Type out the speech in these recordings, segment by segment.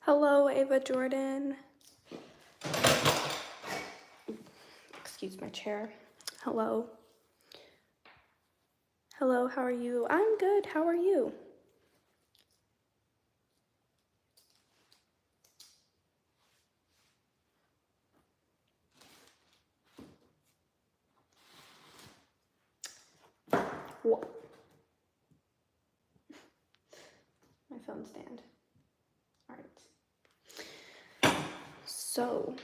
Hello, Ava Jordan. Excuse my chair. Hello. Hello, how are you? I'm good. How are you? What? My phone stand. All right. So,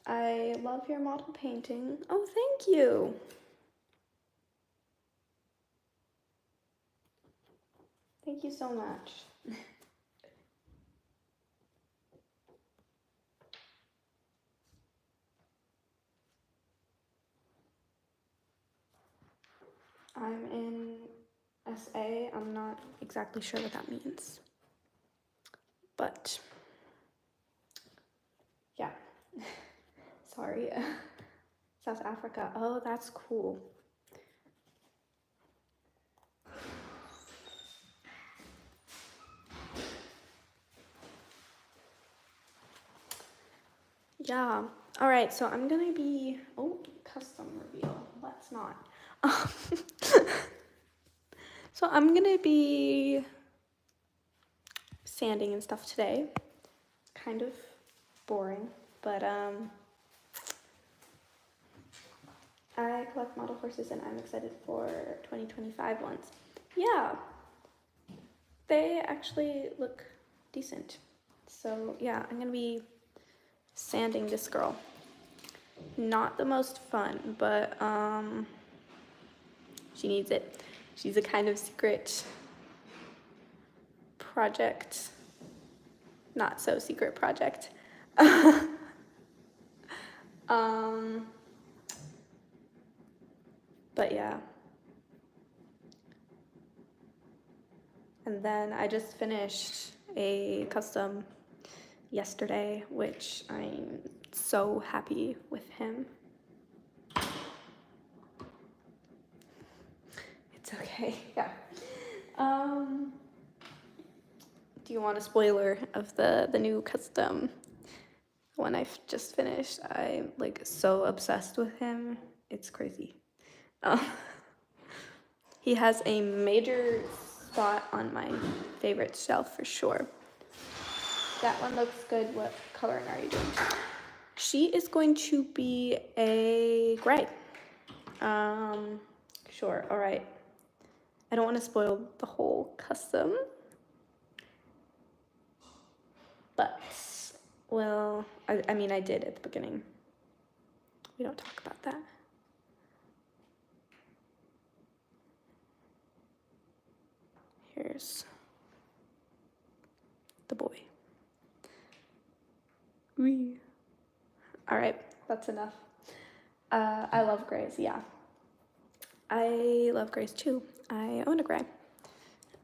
I love your model painting. Oh, thank you. Thank you so much. I'm in SA. I'm not exactly sure what that means. But, yeah. Sorry. South Africa. Oh, that's cool. Yeah. All right, so I'm gonna be, custom reveal. Let's not. So I'm gonna be sanding and stuff today. Kind of boring, but I collect model horses and I'm excited for 2025 ones. Yeah, they actually look decent. So yeah, I'm gonna be sanding this girl. Not the most fun, but she needs it. She's a kind of secret project. Not so secret project. But yeah. And then I just finished a custom yesterday, which I'm so happy with him. It's okay, yeah. Do you want a spoiler of the new custom one I've just finished? I'm like so obsessed with him. It's crazy. He has a major spot on my favorite shelf for sure. That one looks good. What coloring are you doing? She is going to be a gray. Sure, all right. I don't want to spoil the whole custom. But, well, I mean, I did at the beginning. We don't talk about that. Here's the boy. Wee. All right, that's enough. I love grays, yeah. I love grays too. I own a gray.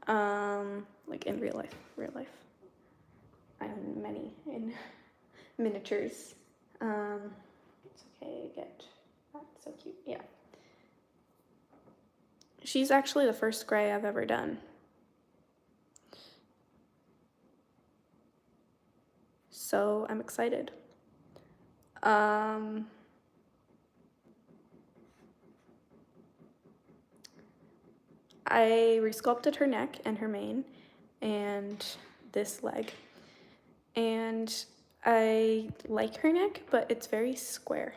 Like in real life. I own many in miniatures. It's okay, get that, so cute, yeah. She's actually the first gray I've ever done. So I'm excited. I resculpted her neck and her mane and this leg. And I like her neck, but it's very square.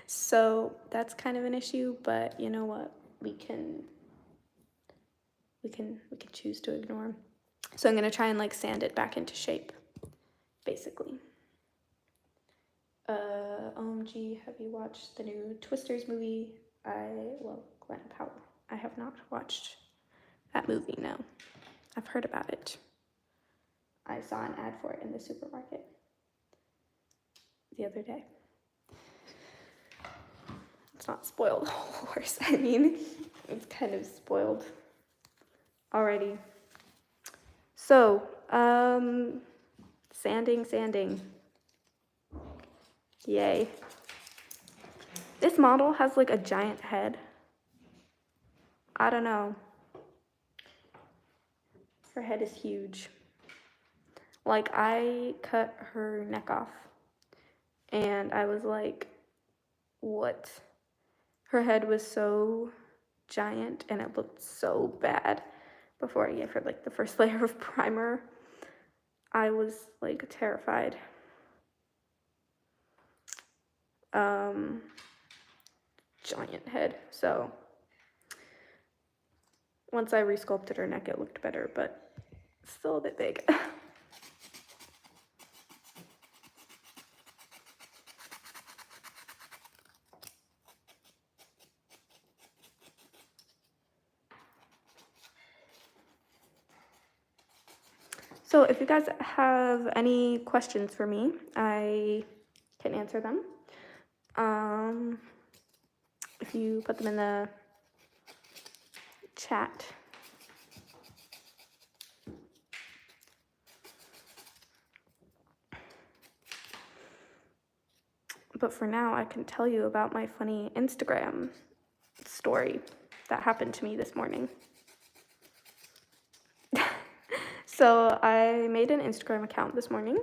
So that's kind of an issue, but you know what? We can choose to ignore. So I'm gonna try and like sand it back into shape, basically. OMG, have you watched the new Twisters movie? I love Glenn Powell. I have not watched that movie, no. I've heard about it. I saw an ad for it in the supermarket the other day. It's not spoiled, of course. I mean, it's kind of spoiled already. So, sanding. Yay. This model has like a giant head. I don't know. Her head is huge. Like, I cut her neck off, and I was like, what? Her head was so giant, and it looked so bad before I gave her, like, the first layer of primer. I was, like, terrified. Giant head. So once I resculpted her neck, it looked better, but still a bit big. So if you guys have any questions for me, I can answer them. If you put them in the chat. But for now, I can tell you about my funny Instagram story that happened to me this morning. So I made an Instagram account this morning,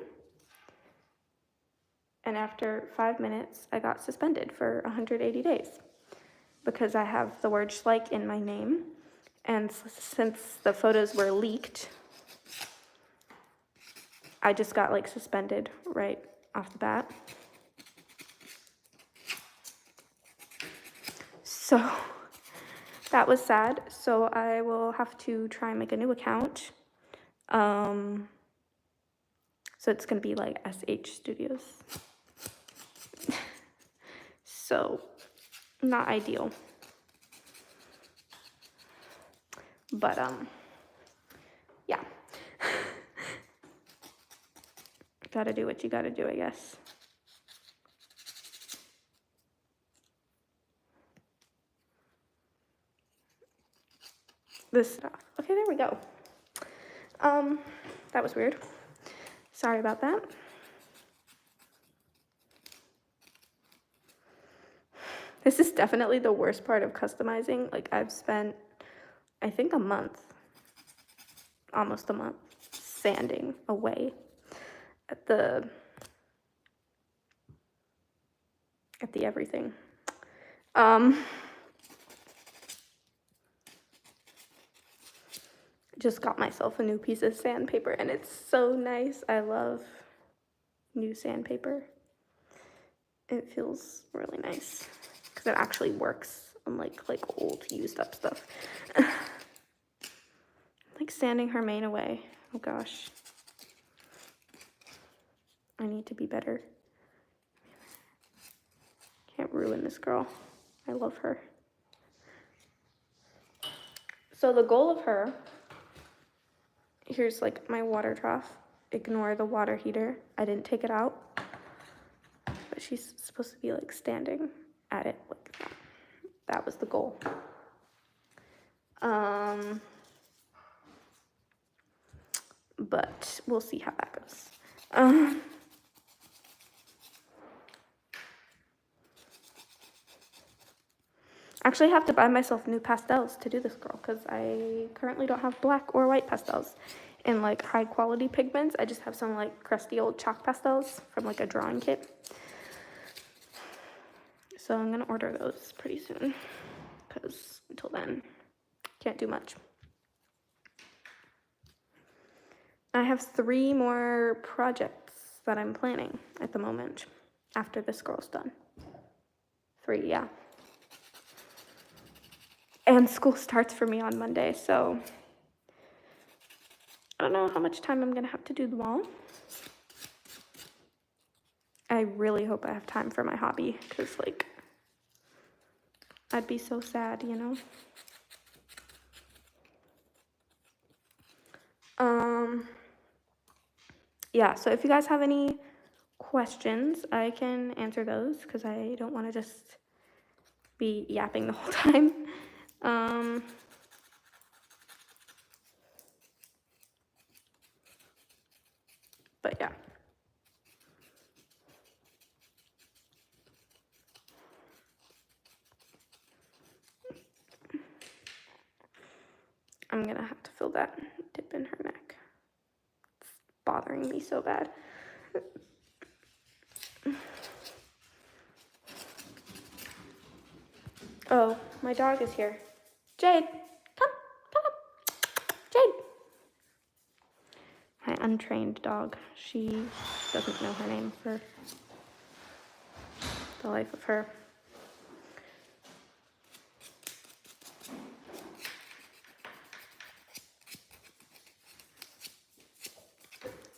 and after 5 minutes, I got suspended for 180 days because I have the word Schleich in my name, and since the photos were leaked, I just got like suspended right off the bat. So that was sad. So I will have to try and make a new account. So it's gonna be like SH Studios. So not ideal. But yeah. Gotta do what you gotta do, I guess. This stuff. Okay, there we go. That was weird. Sorry about that. This is definitely the worst part of customizing. Like, I've spent, I think, a month, almost a month, sanding away at the everything. Just got myself a new piece of sandpaper, and it's so nice. I love new sandpaper. It feels really nice because it actually works, unlike like old used up stuff. Like sanding her mane away. Oh gosh. I need to be better. Can't ruin this girl. I love her. So the goal of her, here's like my water trough. Ignore the water heater. I didn't take it out. But she's supposed to be like standing at it like that. That was the goal. But we'll see how that goes. Actually, I have to buy myself new pastels to do this girl because I currently don't have black or white pastels in like high quality pigments. I just have some like crusty old chalk pastels from like a drawing kit. So I'm gonna order those pretty soon because until then, can't do much. I have 3 more projects that I'm planning at the moment after this girl's done. 3, yeah. And school starts for me on Monday, so I don't know how much time I'm gonna have to do them all. I really hope I have time for my hobby, because like, I'd be so sad, you know? Yeah, so if you guys have any questions, I can answer those, because I don't want to just be yapping the whole time. But yeah. I'm gonna have to fill that dip in her neck. bothering me so bad. Oh, my dog is here. Jade, come up. Jade. My untrained dog. She doesn't know her name for the life of her.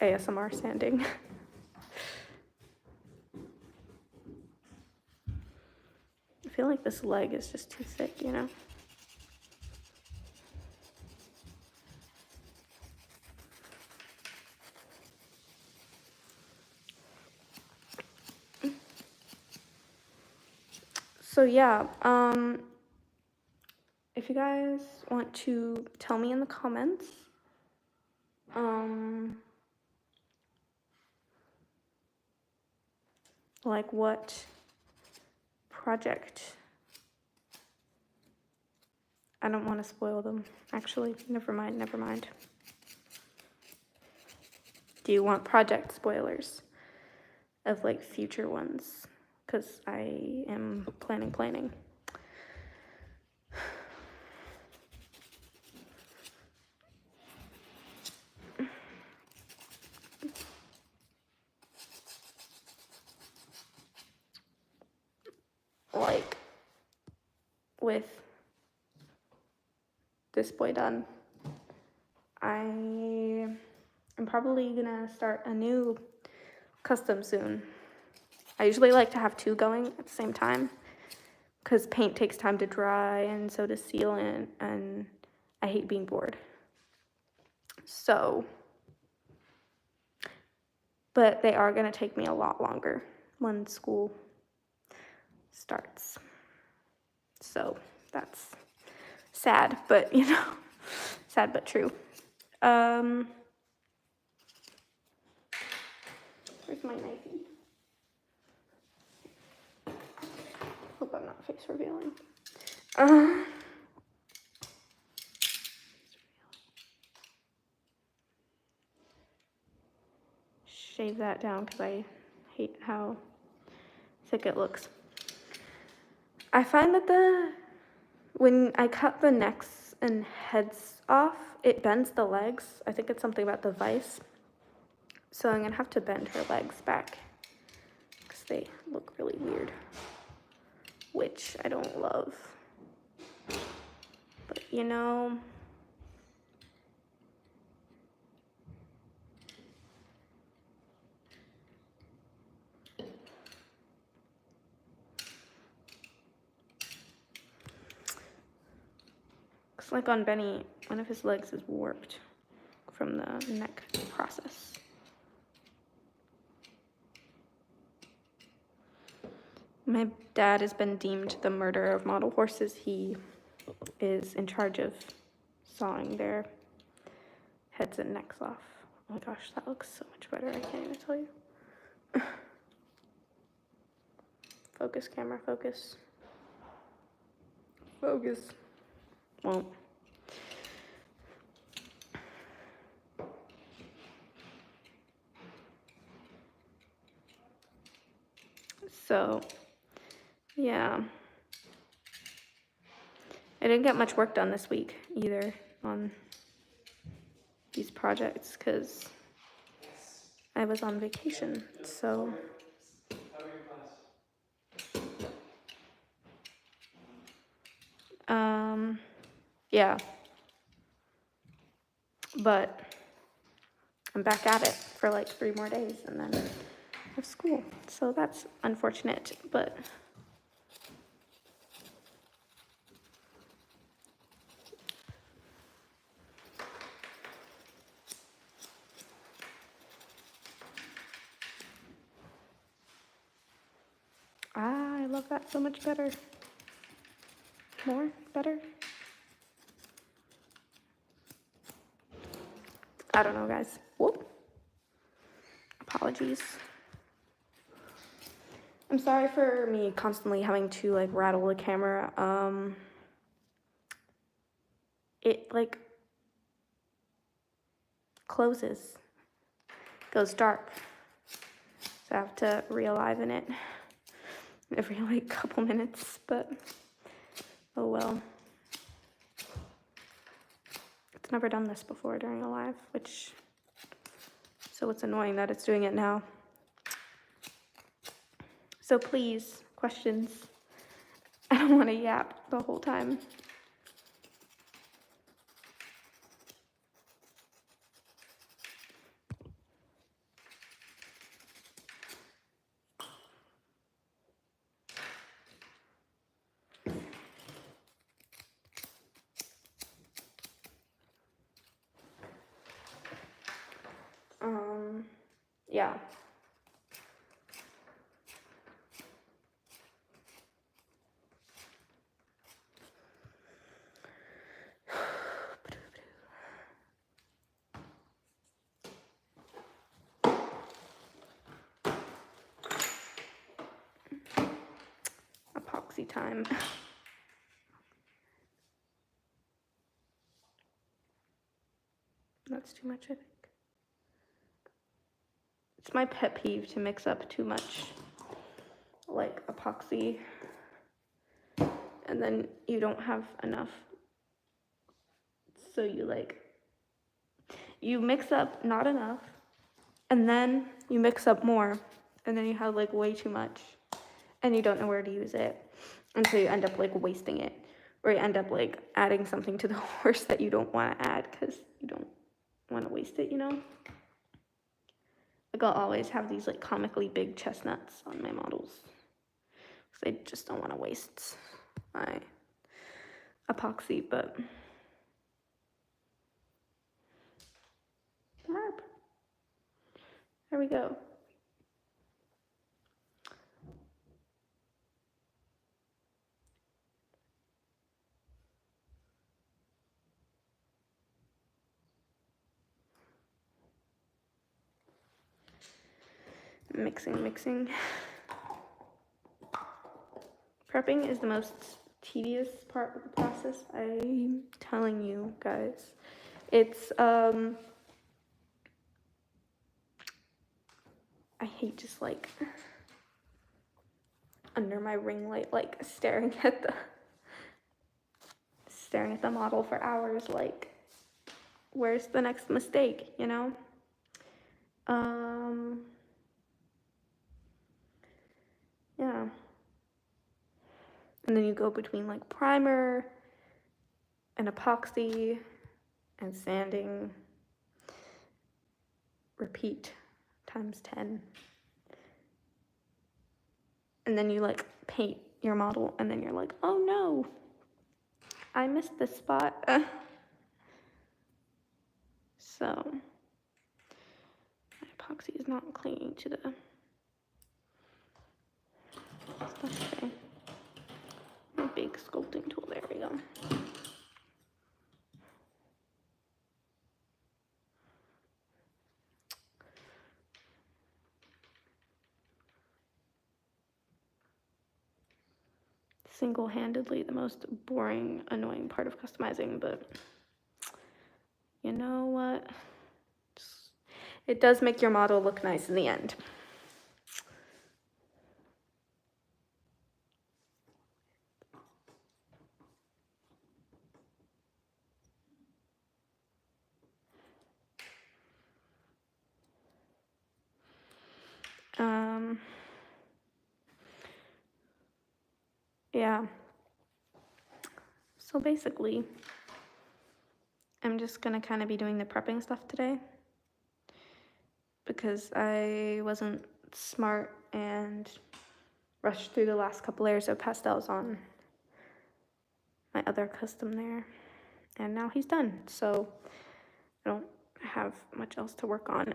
ASMR sanding. I feel like this leg is just too thick, you know? So yeah, if you guys want to tell me in the comments, like what project. I don't want to spoil them, actually. Never mind. Do you want project spoilers of like future ones? Because I am planning. Like with this boy done, I am probably gonna start a new custom soon. I usually like to have 2 going at the same time because paint takes time to dry and so does sealant, and I hate being bored. So, but they are gonna take me a lot longer when school starts. So that's sad, but you know, sad but true. Where's my knifey? Hope I'm not face revealing. Shave that down because I hate how thick it looks. I find that when I cut the necks and heads off, it bends the legs. I think it's something about the vise. So I'm gonna have to bend her legs back because they look really weird, which I don't love. But you know, looks like on Benny, one of his legs is warped from the neck process. My dad has been deemed the murderer of model horses. He is in charge of sawing their heads and necks off. Oh my gosh, that looks so much better. I can't even tell you. Focus, camera, focus. Focus. Won't. So, yeah. I didn't get much work done this week either on these projects because I was on vacation, so. Yeah. But I'm back at it for like 3 more days and then I have school. So that's unfortunate, but I love that so much better. More, better. I don't know, guys. Whoop. Apologies. I'm sorry for me constantly having to like rattle the camera. It like closes. goes dark. So I have to re-align it every like couple minutes, but oh well. It's never done this before during a live, so it's annoying that it's doing it now. So please, questions. I don't want to yap the whole time. Yeah. Epoxy time. That's too much, I think. It's my pet peeve to mix up too much, like epoxy, and then you don't have enough. So you mix up not enough, and then you mix up more, and then you have like way too much, and you don't know where to use it, and so you end up like wasting it, or you end up like adding something to the horse that you don't want to add because you don't want to waste it, you know? Like I'll always have these like comically big chestnuts on my models because I just don't want to waste my epoxy, but there we go. Mixing. Prepping is the most tedious part of the process. I'm telling you guys. It's I hate just like under my ring light, like staring at the model for hours, like where's the next mistake, you know? Yeah. And then you go between like primer and epoxy and sanding. Repeat times 10. And then you like paint your model and then you're like, oh no, I missed this spot. So my epoxy is not clinging to the stuff today. My big sculpting tool, there we go. Single-handedly the most boring, annoying part of customizing, but you know what? It does make your model look nice in the end. Yeah. So basically, I'm just gonna kind of be doing the prepping stuff today because I wasn't smart and rushed through the last couple layers of pastels on my other custom there, and now he's done, so I don't have much else to work on.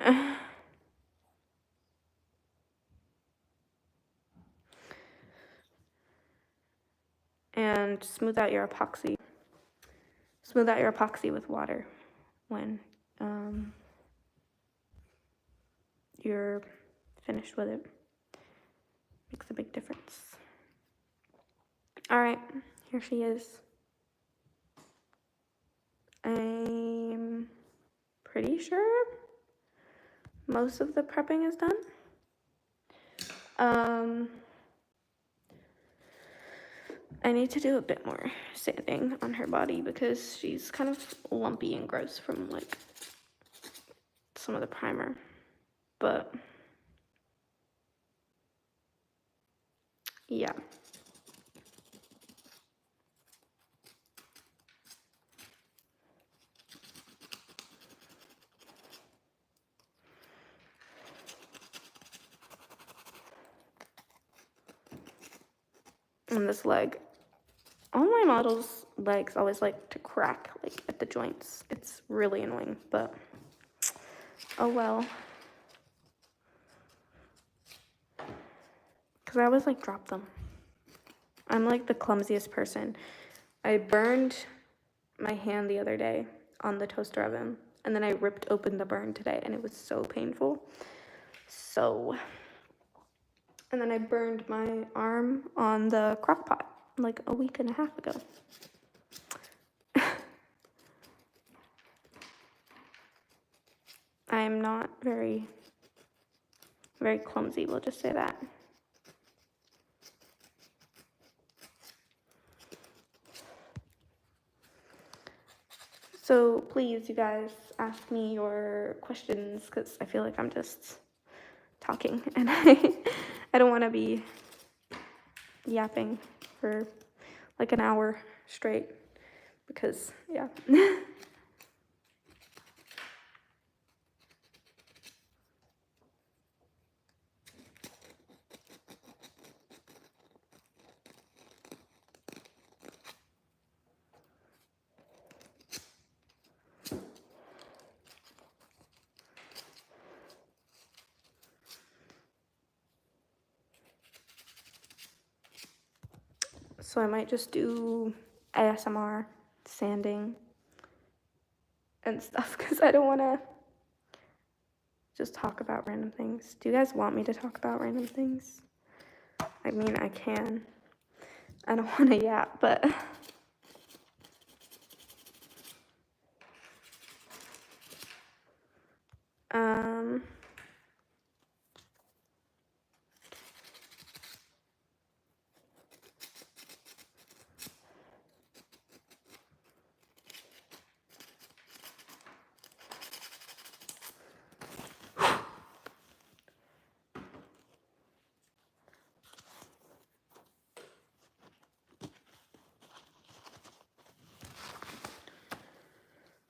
And smooth out your epoxy with water when you're finished with it. Makes a big difference. All right, here she is. I'm pretty sure most of the prepping is done. I need to do a bit more sanding on her body because she's kind of lumpy and gross from like some of the primer, but yeah. And this leg, all my models' legs always like to crack like at the joints. It's really annoying, but oh well. Because I always like drop them. I'm like the clumsiest person. I burned my hand the other day on the toaster oven, and then I ripped open the burn today, and it was so painful. And then I burned my arm on the crock pot like a week and a half ago. I am not very clumsy, we'll just say that. So please, you guys, ask me your questions because I feel like I'm just talking and I don't want to be yapping for like an hour straight because, yeah. So I might just do ASMR sanding and stuff because I don't want to just talk about random things. Do you guys want me to talk about random things? I mean, I can. I don't want to yap, but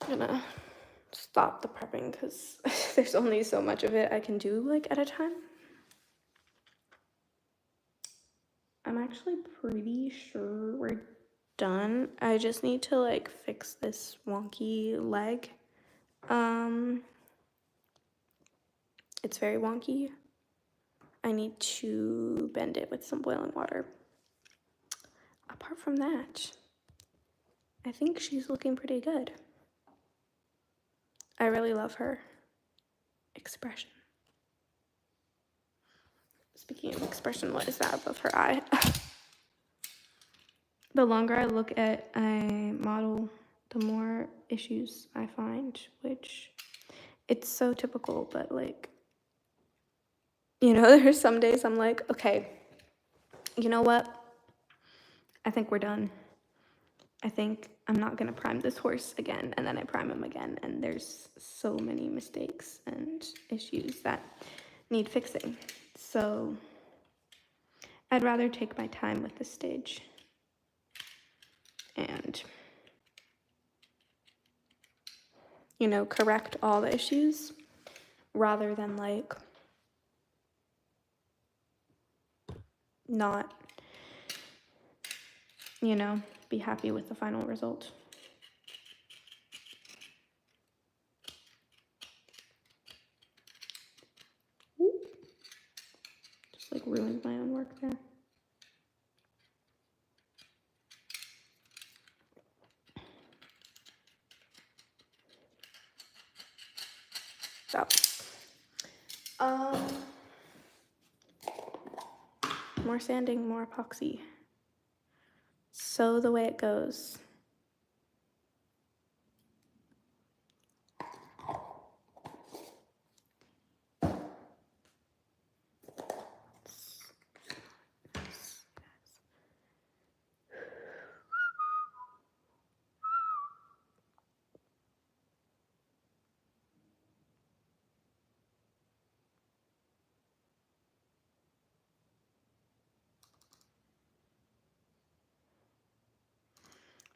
I'm gonna stop the prepping because there's only so much of it I can do like at a time. I'm actually pretty sure we're done. I just need to like fix this wonky leg. It's very wonky. I need to bend it with some boiling water. Apart from that, I think she's looking pretty good. I really love her expression. Speaking of expression, what is that above her eye? The longer I look at a model, the more issues I find, which it's so typical, but like, you know, there's some days I'm like, okay, you know what? I think we're done. I think I'm not gonna prime this horse again, and then I prime him again, and there's so many mistakes and issues that need fixing. So I'd rather take my time with this stage and, you know, correct all the issues rather than like not, you know, be happy with the final result. Just like ruined my own work there. So, more sanding, more epoxy. So the way it goes.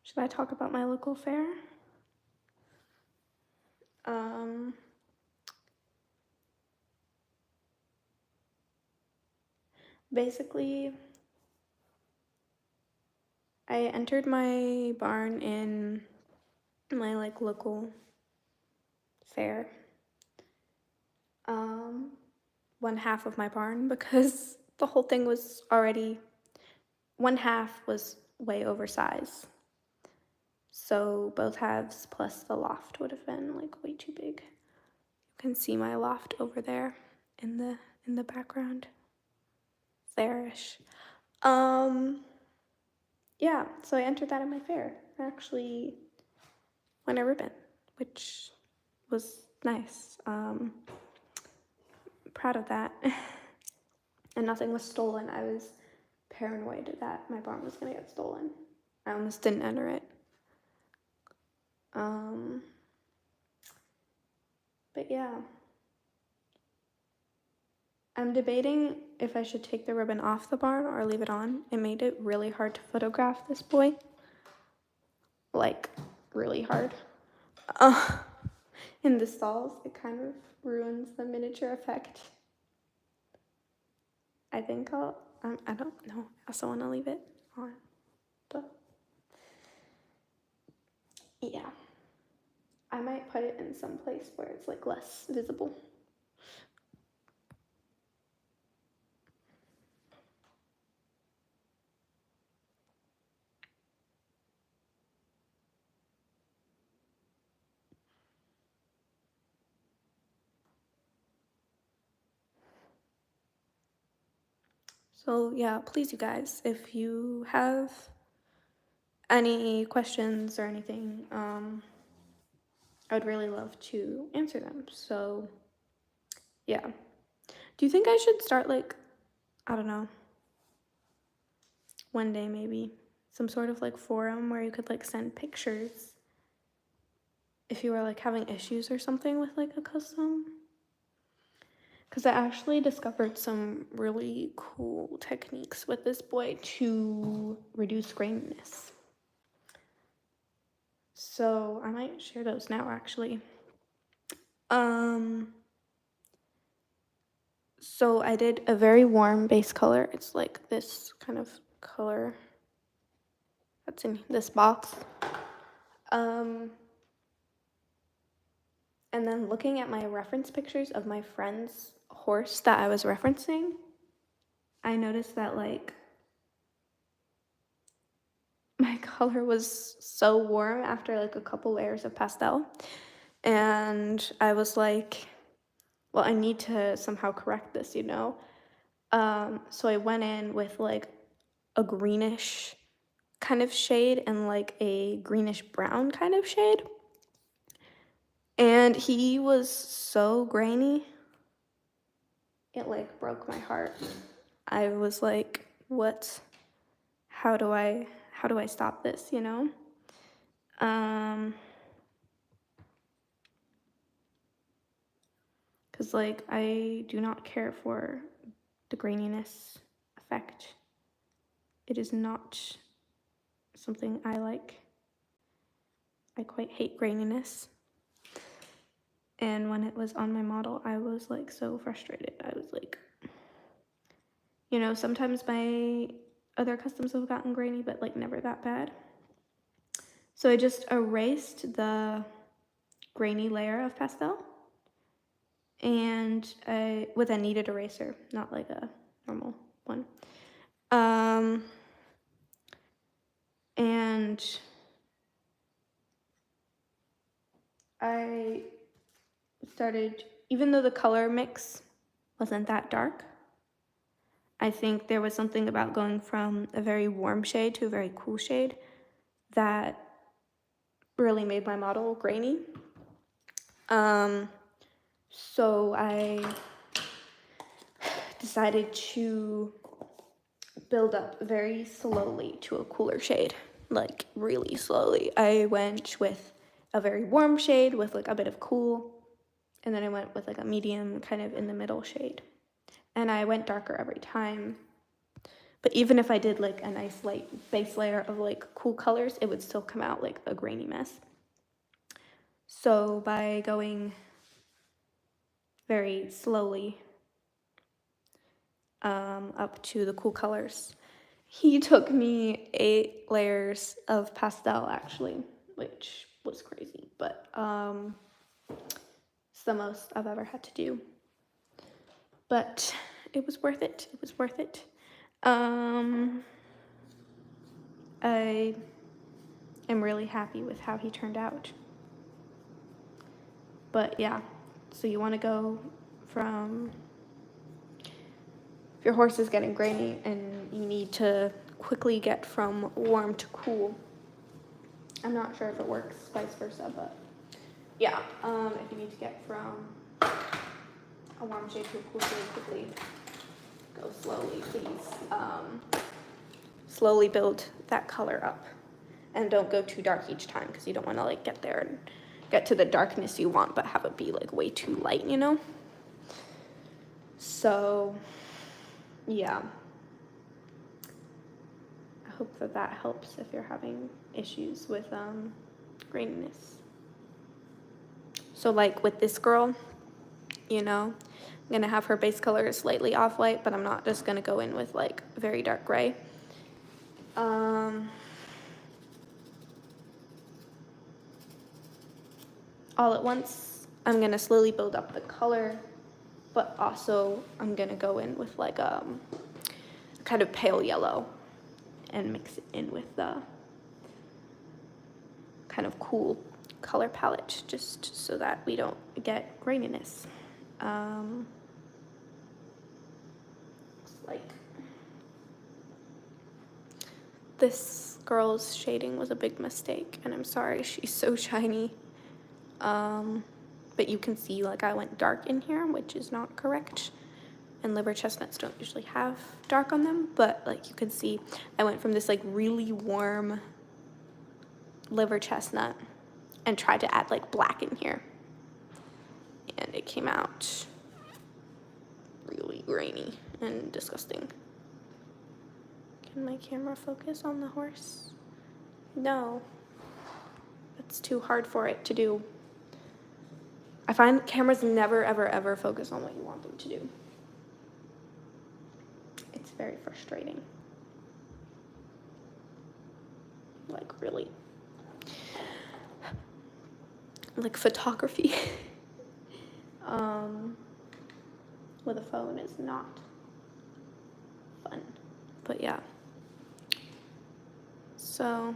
Should I talk about my local fair? Basically, I entered my barn in my like local fair. One half of my barn, because the whole thing was already, one half was way oversized. So both halves plus the loft would have been like way too big. You can see my loft over there in the background. There-ish. Yeah, so I entered that in my fair. I actually won a ribbon, which was nice. Proud of that. And nothing was stolen. I was paranoid that my barn was gonna get stolen. I almost didn't enter it. But yeah. I'm debating if I should take the ribbon off the barn or leave it on. It made it really hard to photograph this boy. Like, really hard. In the stalls, it kind of ruins the miniature effect. I think I don't know. I also want to leave it on. But yeah. I might put it in some place where it's like less visible. So yeah, please you guys, if you have any questions or anything, I would really love to answer them. So yeah. Do you think I should start like, I don't know, one day maybe, some sort of like forum where you could like send pictures if you were like having issues or something with like a custom? Because I actually discovered some really cool techniques with this boy to reduce graininess. So I might share those now actually. So I did a very warm base color. It's like this kind of color that's in this box. And then looking at my reference pictures of my friend's horse that I was referencing, I noticed that like my color was so warm after like a couple layers of pastel. And I was like, well, I need to somehow correct this, you know? So I went in with like a greenish kind of shade and like a greenish brown kind of shade. And he was so grainy. It like broke my heart. I was like, what? How do I stop this, you know? Because like I do not care for the graininess effect. It is not something I like. I quite hate graininess. And when it was on my model, I was like so frustrated. I was like, you know, sometimes my other customs have gotten grainy, but like never that bad. So I just erased the grainy layer of pastel and with a kneaded eraser, not like a normal one. And I started, even though the color mix wasn't that dark, I think there was something about going from a very warm shade to a very cool shade that really made my model grainy. So I decided to build up very slowly to a cooler shade, like really slowly. I went with a very warm shade with like a bit of cool, and then I went with like a medium kind of in the middle shade. And I went darker every time. But even if I did like a nice light base layer of like cool colors, it would still come out like a grainy mess. So by going very slowly up to the cool colors, he took me 8 layers of pastel actually, which was crazy, but it's the most I've ever had to do. But it was worth it. It was worth it. I am really happy with how he turned out. But yeah, so you want to go from, if your horse is getting grainy and you need to quickly get from warm to cool. I'm not sure if it works vice versa, but yeah, if you need to get from a warm shade to a cool shade quickly, go slowly, please. Slowly build that color up, and don't go too dark each time, because you don't want to like get there and get to the darkness you want but have it be like way too light, you know? So yeah, I hope that that helps if you're having issues with graininess. So like with this girl, you know, I'm gonna have her base color slightly off white, but I'm not just gonna go in with like very dark gray. All at once, I'm gonna slowly build up the color, but also I'm gonna go in with like a kind of pale yellow and mix it in with the kind of cool color palette, just so that we don't get graininess. Like this girl's shading was a big mistake, and I'm sorry, she's so shiny. But you can see like I went dark in here, which is not correct. And liver chestnuts don't usually have dark on them, but like you can see I went from this like really warm liver chestnut and tried to add like black in here. And it came out really grainy and disgusting. Can my camera focus on the horse? No. It's too hard for it to do. I find cameras never, ever, ever focus on what you want them to do. It's very frustrating. Like, really. Like, photography with a phone is not fun. But yeah. So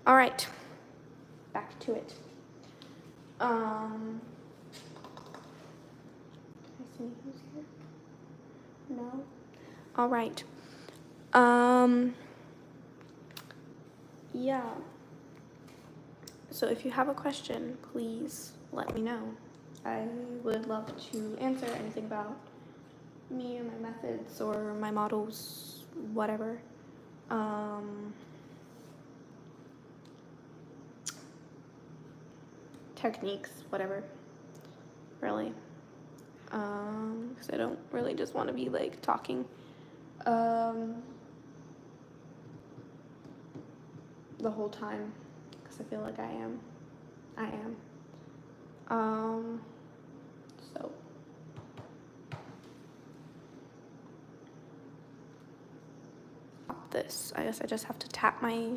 all right, back to it. I see who's here. No. All right. Yeah. So if you have a question, please let me know. I would love to answer anything about me or my methods or my models, whatever. Techniques, whatever, really. Because I don't really just want to be like talking. The whole time, because I feel like I am. So this, I guess I just have to tap my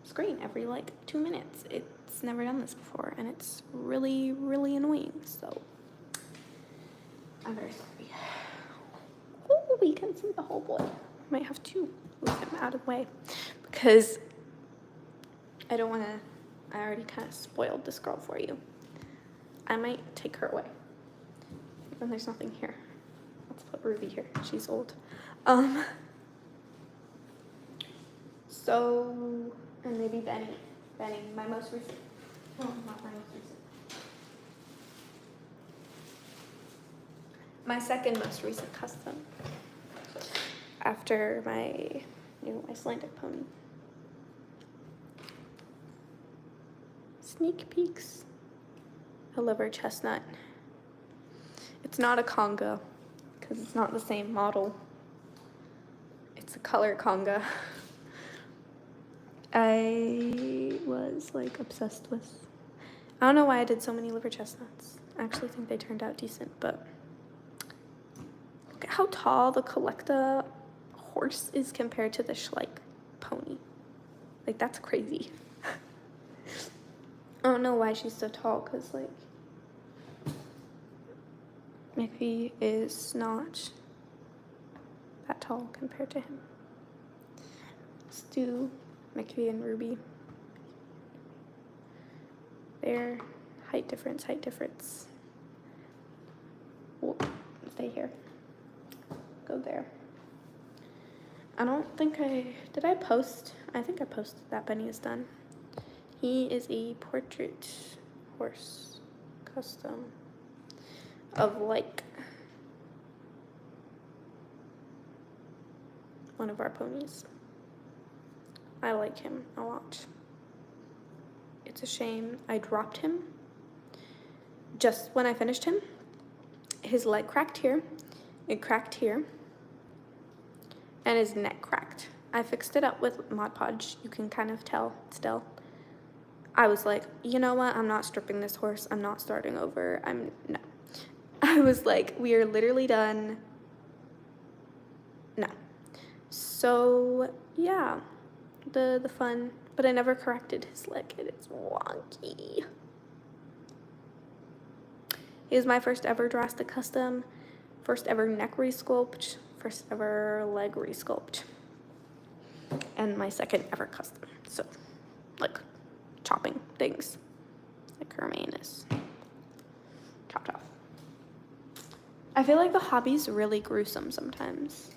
screen every like 2 minutes. It's never done this before, and it's really, really annoying. So I'm very sorry. Oh, we can see the whole boy. I might have to move him out of the way because I don't want to. I already kind of spoiled this girl for you. I might take her away. And there's nothing here. Let's put Ruby here. She's old. So, and maybe Benny. Benny, my most recent. Oh, not my most recent. My second most recent custom. After my new Icelandic pony. Sneak peeks. A liver chestnut. It's not a conga, because it's not the same model. It's a color conga. I was like obsessed with. I don't know why I did so many liver chestnuts. I actually think they turned out decent, but look at how tall the Collecta horse is compared to the Schleich pony. Like, that's crazy. I don't know why she's so tall, because like McPhee is not that tall compared to him. Stu, McPhee, and Ruby. Their height difference. We'll stay here. Go there. I don't think did I post? I think I posted that Benny is done. He is a portrait horse custom of like one of our ponies. I like him a lot. It's a shame I dropped him just when I finished him. His leg cracked here, it cracked here, and his neck cracked. I fixed it up with Mod Podge. You can kind of tell still. I was like, you know what? I'm not stripping this horse. I'm not starting over. No. I was like, we are literally done. No. So, yeah. The fun. But I never corrected his leg. It is wonky. He was my first ever drastic custom. First ever neck resculpt. First ever leg resculpt. And my second ever custom. So, like, chopping things. Like Hermione is chopped off. I feel like the hobby's really gruesome sometimes.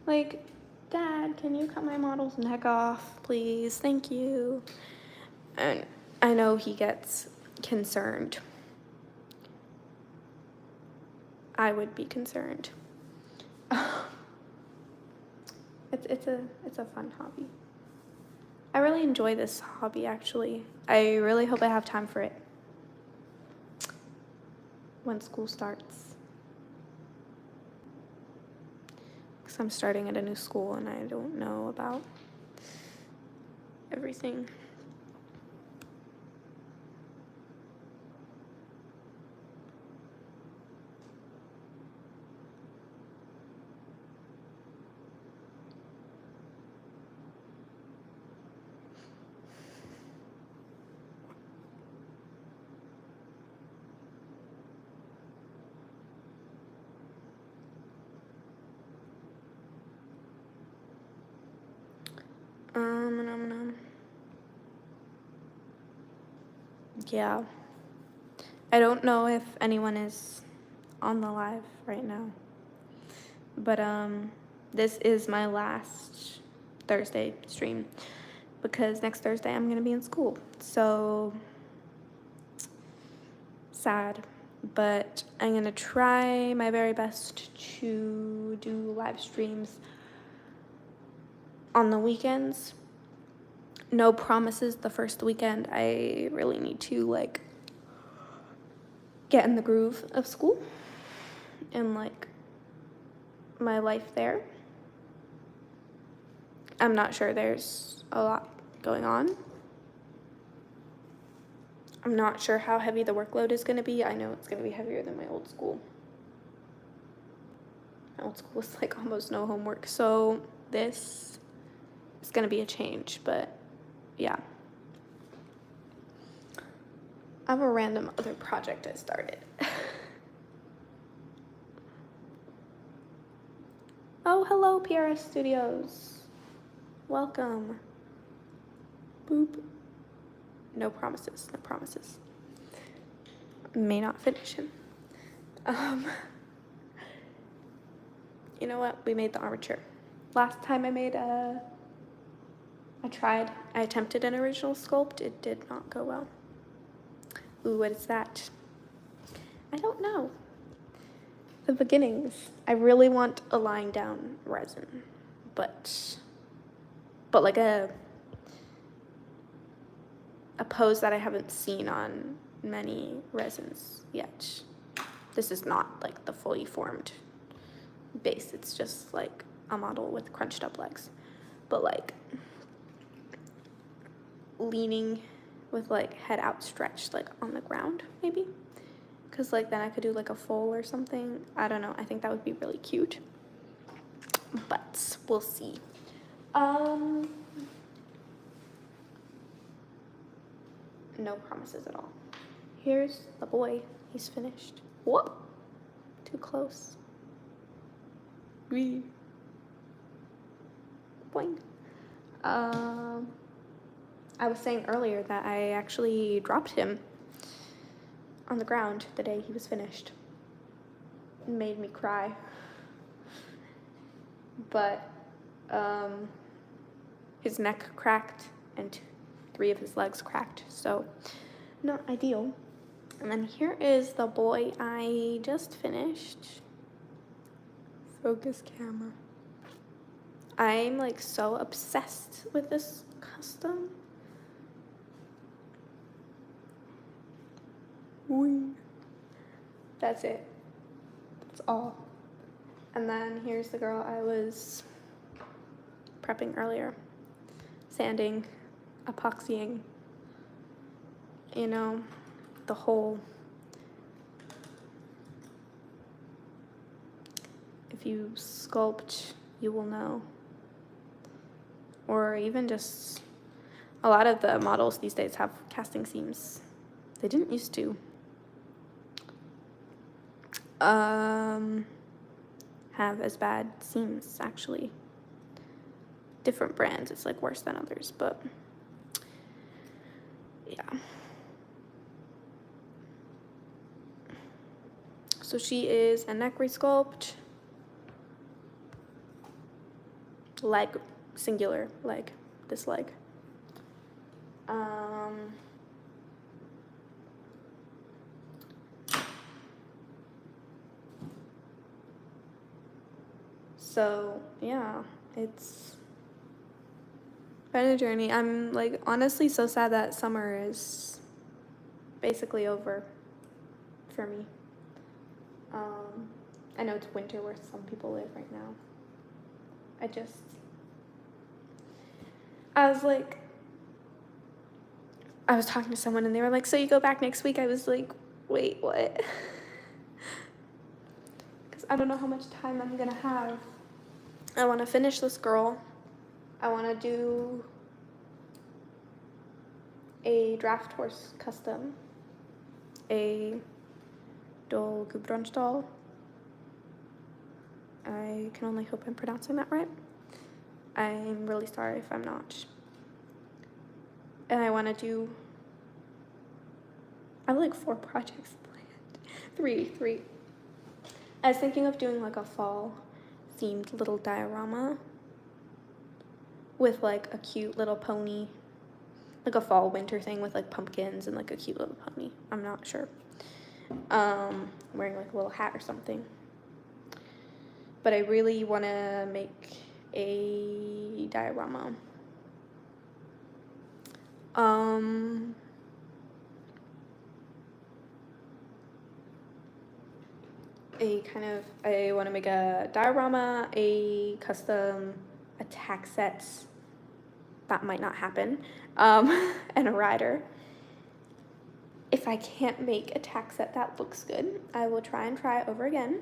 Like, Dad, can you cut my model's neck off, please? Thank you. And I know he gets concerned. I would be concerned. It's a fun hobby. I really enjoy this hobby, actually. I really hope I have time for it when school starts. Because I'm starting at a new school and I don't know about everything. Yeah. I don't know if anyone is on the live right now. But this is my last Thursday stream because next Thursday I'm going to be in school. So sad, but I'm going to try my very best to do live streams on the weekends. No promises the first weekend. I really need to like get in the groove of school and like my life there. I'm not sure, there's a lot going on. I'm not sure how heavy the workload is going to be. I know it's going to be heavier than my old school. My old school was like almost no homework, so this is going to be a change, but yeah. I have a random other project I started. Oh, hello, PRS Studios. Welcome. Boop. No promises, no promises. May not finish him. You know what? We made the armature. Last time I attempted an original sculpt. It did not go well. Ooh, what is that? I don't know. The beginnings. I really want a lying down resin, but like a pose that I haven't seen on many resins yet. This is not like the fully formed base. It's just like a model with crunched up legs, but like leaning with like head outstretched, like on the ground maybe, because like then I could do like a foal or something. I don't know. I think that would be really cute, but we'll see. No promises at all. Here's the boy. He's finished. Whoop! Too close. Wee. Boing. I was saying earlier that I actually dropped him on the ground the day he was finished. It made me cry. But his neck cracked and 3 of his legs cracked, so not ideal. And then here is the boy I just finished. Focus camera. I'm like so obsessed with this custom. Wee. That's it. That's all. And then here's the girl I was prepping earlier. Sanding, epoxying, you know, the whole. If you sculpt, you will know. Or even just, a lot of the models these days have casting seams. They didn't used to. Have as bad seams, actually. Different brands, it's like worse than others, but yeah. So she is a neck resculpt, leg, singular leg, this leg. So yeah, it's been a journey. I'm like honestly so sad that summer is basically over for me. I know it's winter where some people live right now. I was talking to someone and they were like, so you go back next week? I was like, wait, what? Because I don't know how much time I'm gonna have. I want to finish this girl. I want to do a draft horse custom, a Dol Gudbrandsdal. I can only hope I'm pronouncing that right. I'm really sorry if I'm not. And I want to do, I have like 4 projects planned. 3. I was thinking of doing like a fall themed little diorama with like a cute little pony, like a fall winter thing with like pumpkins and like a cute little pony. I'm not sure. Wearing like a little hat or something. But I really want to make a diorama. I want to make a diorama, a custom attack set. That might not happen. And a rider. If I can't make a tack set that looks good, I will try it over again.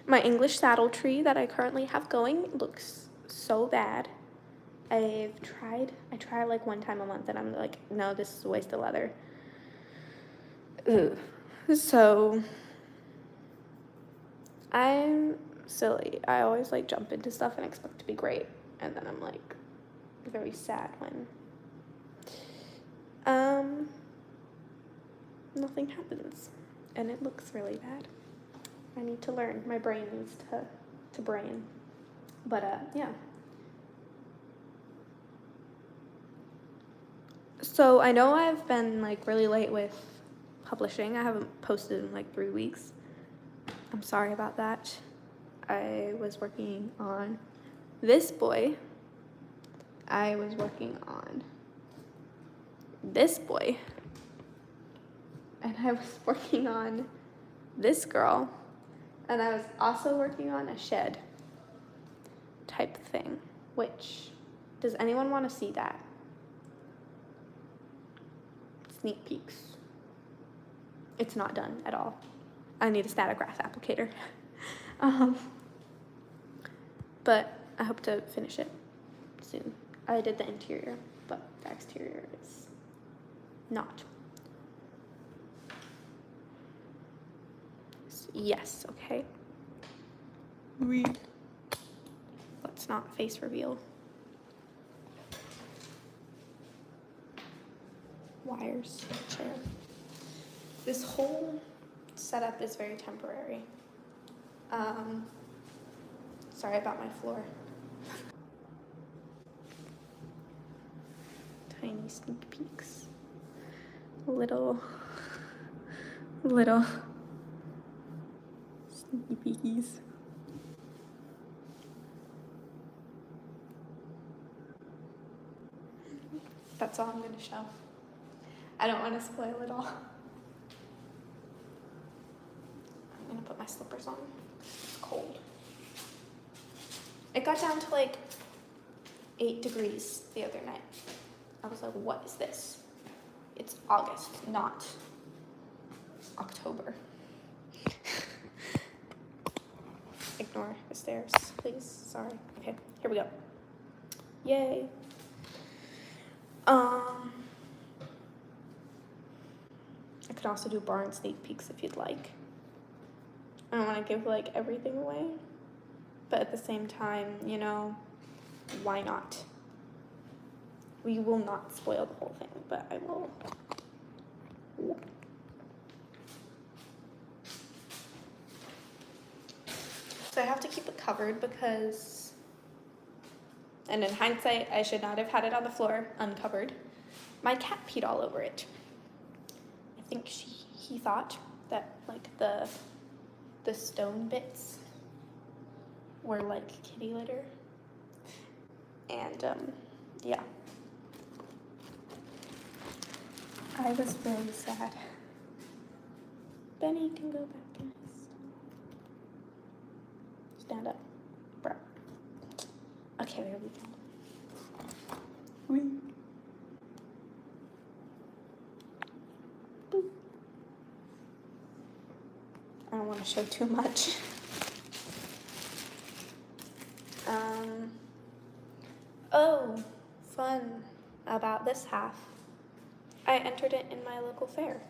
My English saddle tree that I currently have going looks so bad. I try like 1 time a month and I'm like, no, this is a waste of leather. Ugh. So I'm silly. I always like jump into stuff and expect to be great. And then I'm like very sad when nothing happens and it looks really bad. I need to learn. My brain needs to brain. But yeah. So I know I've been like really late with publishing. I haven't posted in like 3 weeks. I'm sorry about that. I was working on this boy. I was working on this boy. And I was working on this girl. And I was also working on a shed type thing. Which, does anyone want to see that? Sneak peeks. It's not done at all. I need a static grass applicator. But I hope to finish it soon. I did the interior, but the exterior is not. Yes, okay. Let's not face reveal. Wires, chair. This whole setup is very temporary. Sorry about my floor. Tiny sneak peeks. Little sneaky peekies. That's all I'm going to show. I don't want to spoil it all. I'm going to put my slippers on. It's cold. It got down to like 8 degrees the other night. I was like, what is this? It's August, not October. Ignore the stairs, please. Sorry. Okay, here we go. Yay. I could also do barn sneak peeks if you'd like. I don't want to give like everything away, but at the same time, you know, why not? We will not spoil the whole thing, but I will. So I have to keep it covered because, and in hindsight, I should not have had it on the floor uncovered. My cat peed all over it. I think he thought that like the stone bits were like kitty litter. And yeah. I was really sad. Benny can go back in his. Stand up, bro. Okay, there we go. Whee. Boop. I don't want to show too much. Oh, fun about this half. I entered it in my local fair.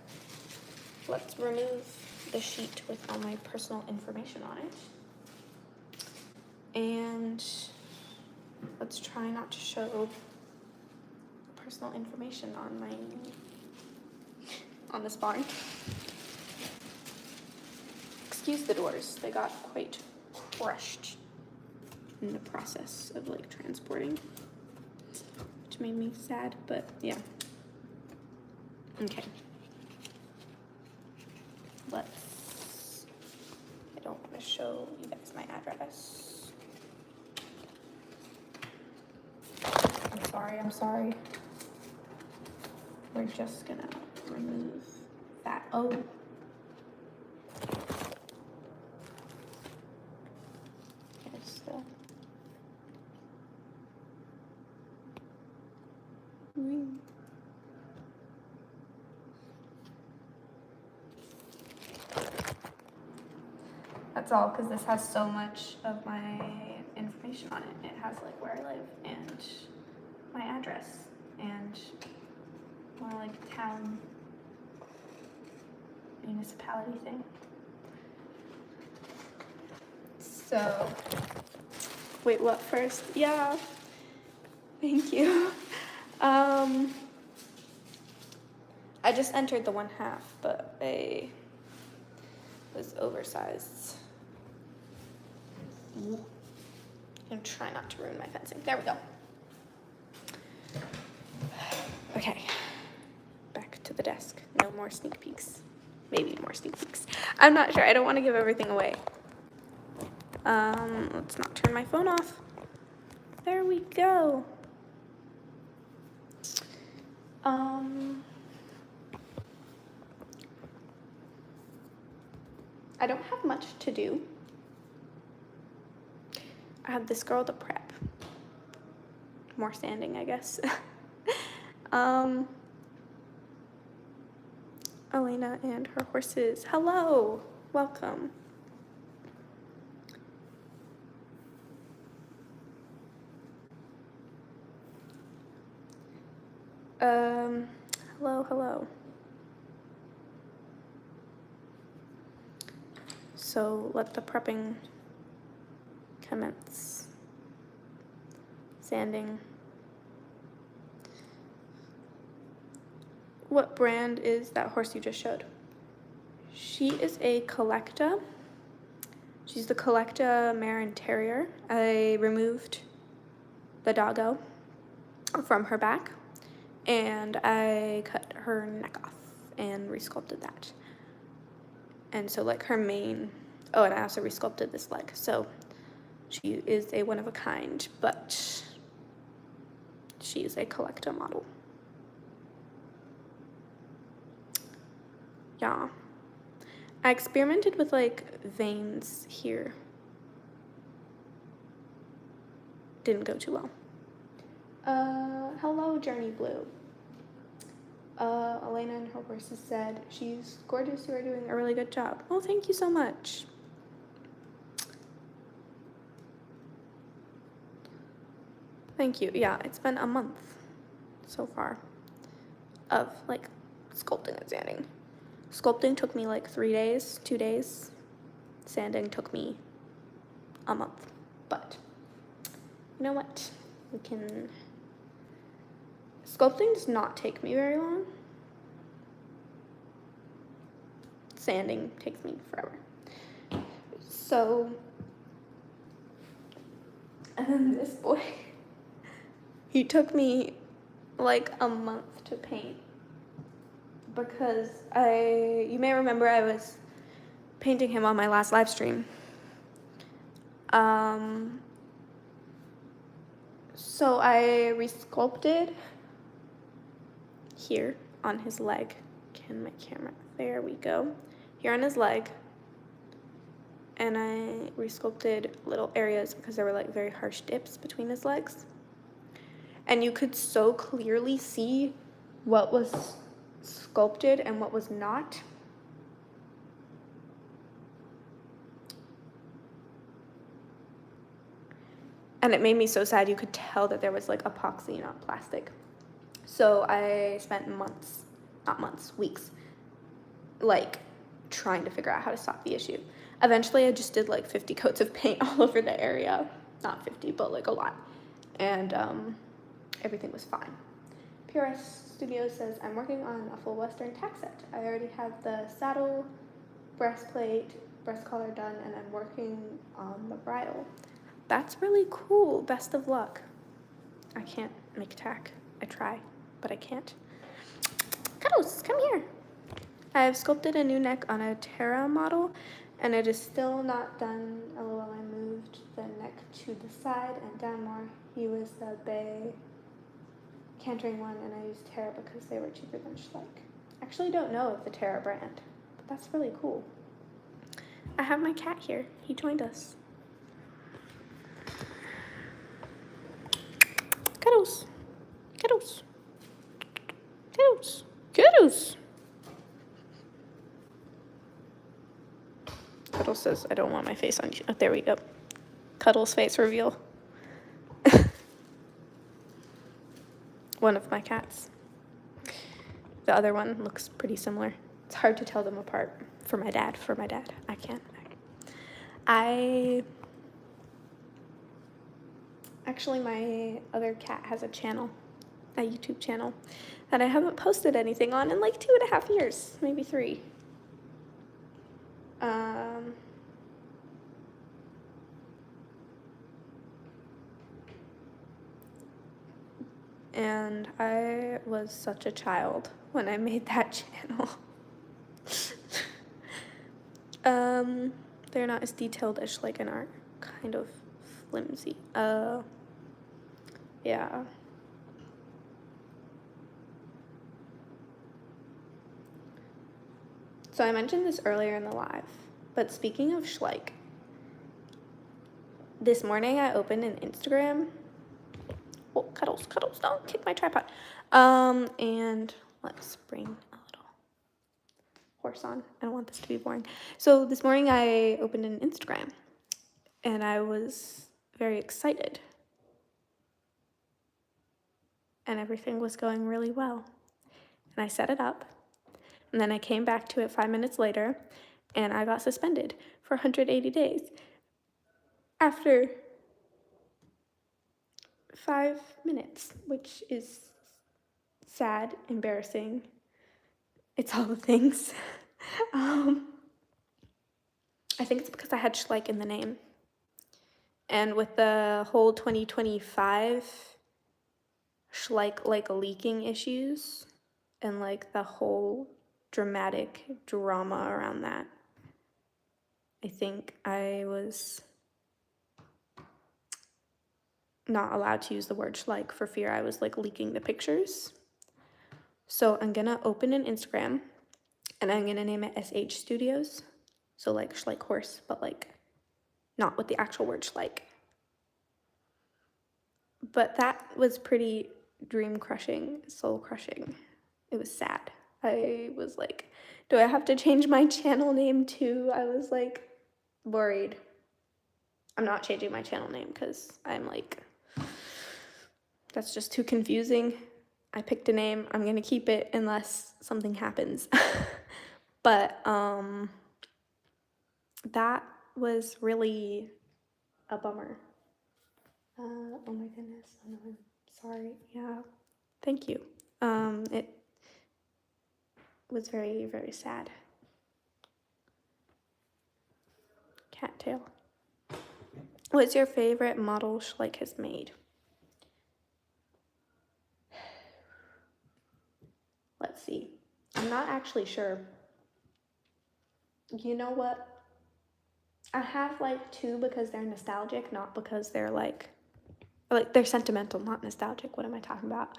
Let's remove the sheet with all my personal information on it. And let's try not to show personal information on this barn. Excuse the doors, they got quite crushed in the process of like transporting, which made me sad, but yeah. Okay. I don't want to show you guys my address. I'm sorry. We're just gonna remove that. Oh. Here's the. That's all, because this has so much of my information on it. It has like where I live and my address and more like town municipality thing. So, wait, what first? Yeah, thank you. I just entered the 1/2, but I was oversized. And try not to ruin my fencing. There we go. Okay, back to the desk. No more sneak peeks. Maybe more sneak peeks. I'm not sure. I don't want to give everything away. Let's not turn my phone off. There we go. I don't have much to do. I have this girl to prep. More sanding, I guess. Elena and her horses. Hello, welcome. Hello. So let the prepping commence. Sanding. What brand is that horse you just showed? She is a Collecta. She's the Collecta Mare and Terrier. I removed the doggo from her back and I cut her neck off and resculpted that. And so like her mane, oh, and I also resculpted this leg. So she is a one of a kind, but she is a Collecta model. Yeah. I experimented with like veins here. Didn't go too well. Hello, Journey Blue. Elena and her horses said she's gorgeous. You are doing a really good job. Oh, thank you so much. Thank you. Yeah, it's been a month so far of like sculpting and sanding. Sculpting took me like 3 days, 2 days. Sanding took me a month. But you know what? We can... Sculpting does not take me very long. Sanding takes me forever. So, and then this boy, he took me like a month to paint because you may remember I was painting him on my last live stream. So I resculpted here on his leg. Can my camera, there we go. Here on his leg. And I resculpted little areas because there were like very harsh dips between his legs. And you could so clearly see what was sculpted and what was not. And it made me so sad. You could tell that there was like epoxy, not plastic. So I spent months, not months, weeks, like trying to figure out how to stop the issue. Eventually I just did like 50 coats of paint all over the area. Not 50, but like a lot. And everything was fine. PRS Studios says, I'm working on a full Western tack set. I already have the saddle, breastplate, breast collar done, and I'm working on the bridle. That's really cool. Best of luck. I can't make tack. I try, but I can't. Cuddles, come here. I have sculpted a new neck on a Terra model, and it is still not done. LOL, I moved the neck to the side and down more. He was the bay cantering one, and I used Terra because they were cheaper than Schleich. Actually don't know of the Terra brand, but that's really cool. I have my cat here. He joined us. Cuddles. Cuddles. Cuddles. Cuddles. Cuddles says, I don't want my face on you. Oh, there we go. Cuddles face reveal. One of my cats. The other one looks pretty similar. It's hard to tell them apart. For my dad. I can't. Actually, my other cat has a channel, a YouTube channel, that I haven't posted anything on in like 2.5 years, maybe 3. Um, and I was such a child when I made that channel. They're not as detailed as Schleich and are kind of flimsy. Yeah. So I mentioned this earlier in the live, but speaking of Schleich, this morning I opened an Instagram. Oh, Cuddles, don't kick my tripod. And let's bring a little horse on. I don't want this to be boring. So this morning I opened an Instagram and I was very excited. And everything was going really well. And I set it up. And then I came back to it 5 minutes later and I got suspended for 180 days. After 5 minutes, which is sad, embarrassing. It's all the things. I think it's because I had Schleich in the name. And with the whole 2025 Schleich like leaking issues and like the whole dramatic drama around that, I think I was not allowed to use the word Schleich for fear I was like leaking the pictures. So I'm gonna open an Instagram and I'm gonna name it SH Studios. So like Schleich horse, but like not with the actual word Schleich. But that was pretty dream crushing, soul crushing. It was sad. I was like, do I have to change my channel name too? I was like worried. I'm not changing my channel name because I'm like, that's just too confusing. I picked a name. I'm gonna keep it unless something happens. But that was really a bummer. Oh my goodness. Oh no, I'm sorry. Yeah. Thank you. It was very, very sad. Cattail. What's your favorite model Schleich has made? Let's see. I'm not actually sure. You know what? I have like 2 because they're nostalgic, not because they're like they're sentimental, not nostalgic. What am I talking about?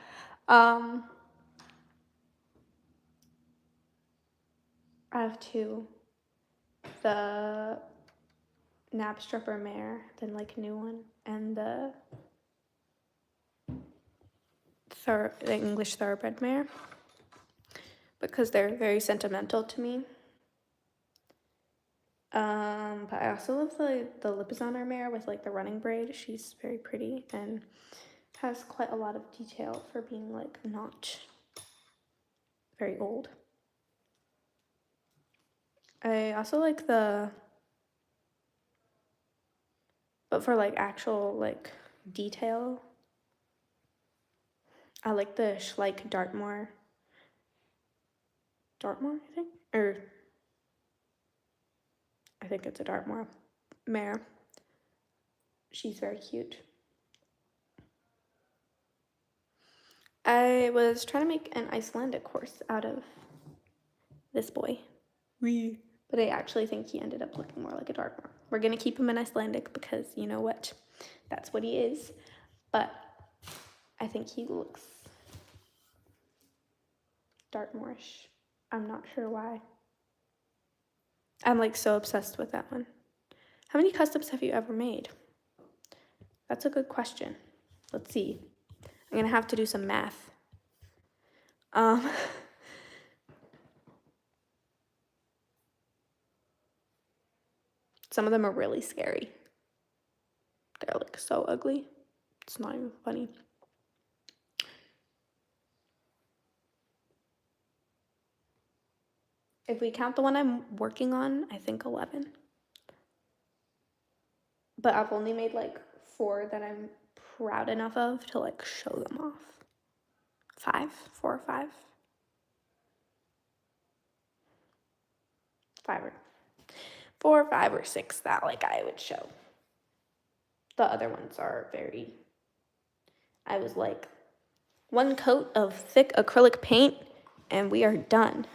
I have 2. The Knabstrupper mare, the like new one, and the English thoroughbred mare, because they're very sentimental to me. But I also love the Lipizzaner mare with like the running braid. She's very pretty and has quite a lot of detail for being like not very old. I also like but for like actual like detail, I like the Schleich Dartmoor, I think? Or I think it's a Dartmoor mare. She's very cute. I was trying to make an Icelandic horse out of this boy. But I actually think he ended up looking more like a Dartmoor. We're gonna keep him in Icelandic because you know what? That's what he is. But I think he looks Dartmoorish. I'm not sure why. I'm like so obsessed with that one. How many customs have you ever made? That's a good question. Let's see. I'm gonna have to do some math. Some of them are really scary. They're like so ugly. It's not even funny. If we count the one I'm working on, I think 11. But I've only made like 4 that I'm proud enough of to like show them off. 4 or 5. 5. 4, 5, or 6 that like I would show. The other ones are very, I was like, one coat of thick acrylic paint and we are done.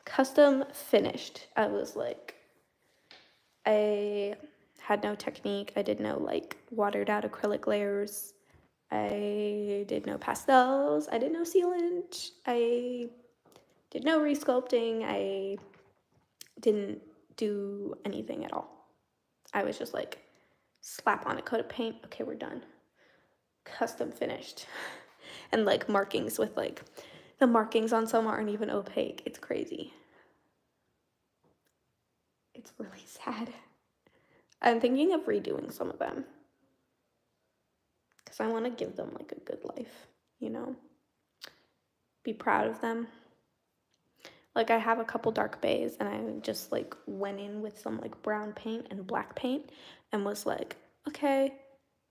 Custom finished. I was like, I had no technique. I did no like watered out acrylic layers. I did no pastels. I did no sealant. I did no resculpting. I didn't do anything at all. I was just like, slap on a coat of paint. Okay, we're done. Custom finished. And like markings with like, the markings on some aren't even opaque. It's crazy. It's really sad. I'm thinking of redoing some of them. Because I want to give them like a good life, you know? Be proud of them. Like I have a couple dark bays and I just like went in with some like brown paint and black paint and was like, okay,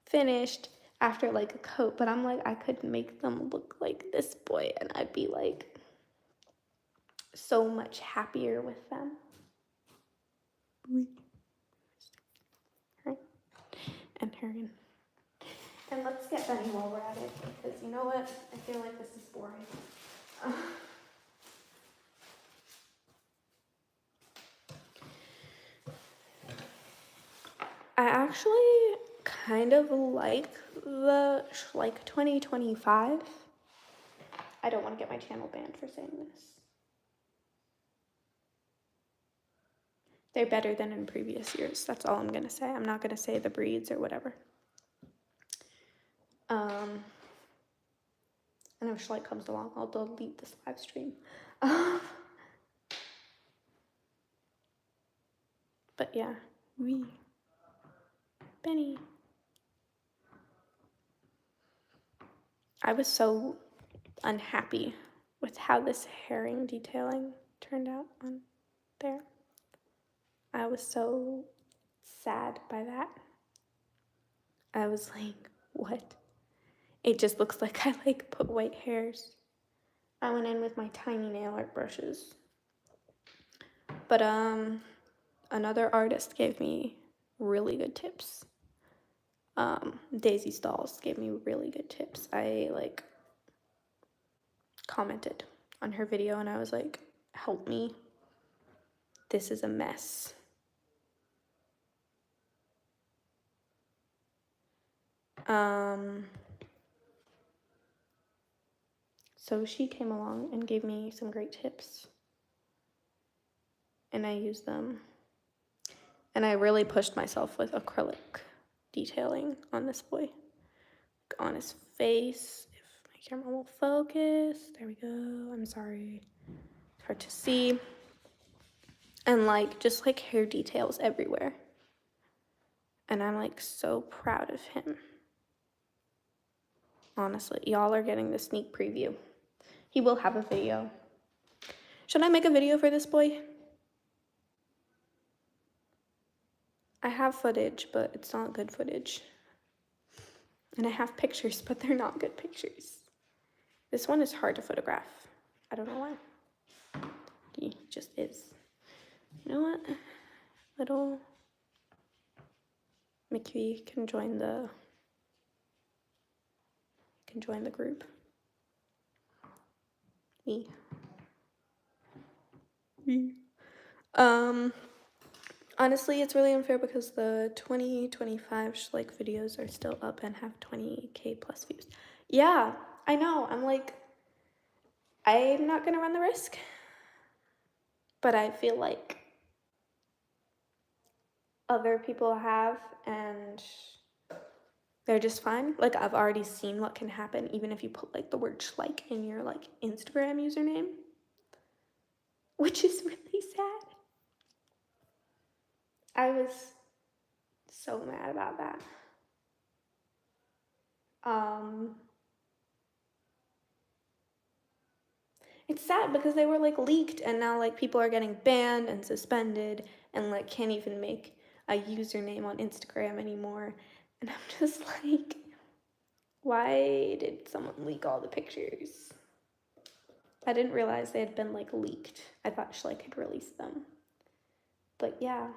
finished after like a coat. But I'm like, I could make them look like this boy and I'd be like so much happier with them. Right? And Harrigan. And let's get Benny while we're at it, because you know what? I feel like this is boring. I actually kind of like the Schleich 2025. I don't want to get my channel banned for saying this. They're better than in previous years. That's all I'm going to say. I'm not going to say the breeds or whatever. And if Schleich comes along, I'll delete this live stream. But yeah, Benny. I was so unhappy with how this herring detailing turned out on there. I was so sad by that. I was like, what? It just looks like I like put white hairs. I went in with my tiny nail art brushes. But another artist gave me really good tips. Daisy Stalls gave me really good tips. I like commented on her video and I was like, help me. This is a mess. So she came along and gave me some great tips. And I used them. And I really pushed myself with acrylic detailing on this boy. On his face. If my camera will focus. There we go. I'm sorry. It's hard to see. And like, just like hair details everywhere. And I'm like so proud of him. Honestly, y'all are getting the sneak preview. He will have a video. Should I make a video for this boy? I have footage, but it's not good footage. And I have pictures, but they're not good pictures. This one is hard to photograph. I don't know why. He just is. You know what? Little McVie can join the group. Me. Honestly, it's really unfair because the 2025 Schleich videos are still up and have 20K plus views. Yeah, I know. I'm like, I'm not gonna run the risk, but I feel like other people have and they're just fine. Like, I've already seen what can happen even if you put like the word Schleich in your like Instagram username, which is really sad. I was so mad about that. It's sad because they were like leaked and now like people are getting banned and suspended and like can't even make a username on Instagram anymore. And I'm just like, why did someone leak all the pictures? I didn't realize they had been like leaked. I thought Schleich had released them. But yeah,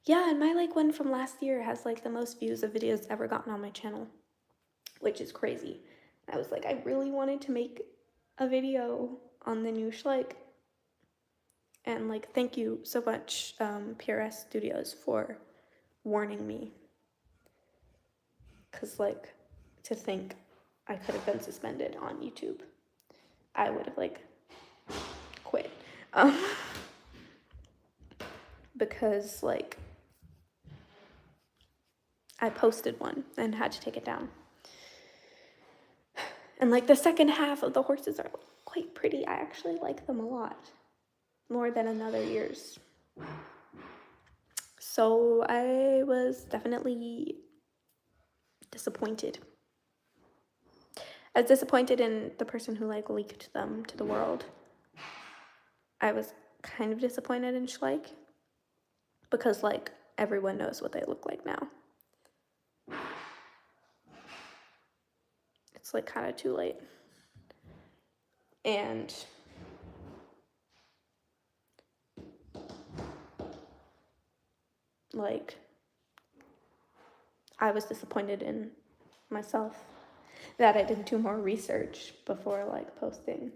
Yeah, and my like one from last year has like the most views of videos ever gotten on my channel, which is crazy. I was like, I really wanted to make a video on the new Schleich. And like, thank you so much, PRS Studios, for warning me. Cause like, to think I could have been suspended on YouTube, I would have like quit. Because like, I posted one and had to take it down. And like the second half of the horses are quite pretty. I actually like them a lot, more than Another Year's. So I was definitely disappointed. I was disappointed in the person who like leaked them to the world. I was kind of disappointed in Schleich because like everyone knows what they look like now. It's like kind of too late. And like, I was disappointed in myself that I didn't do more research before like posting.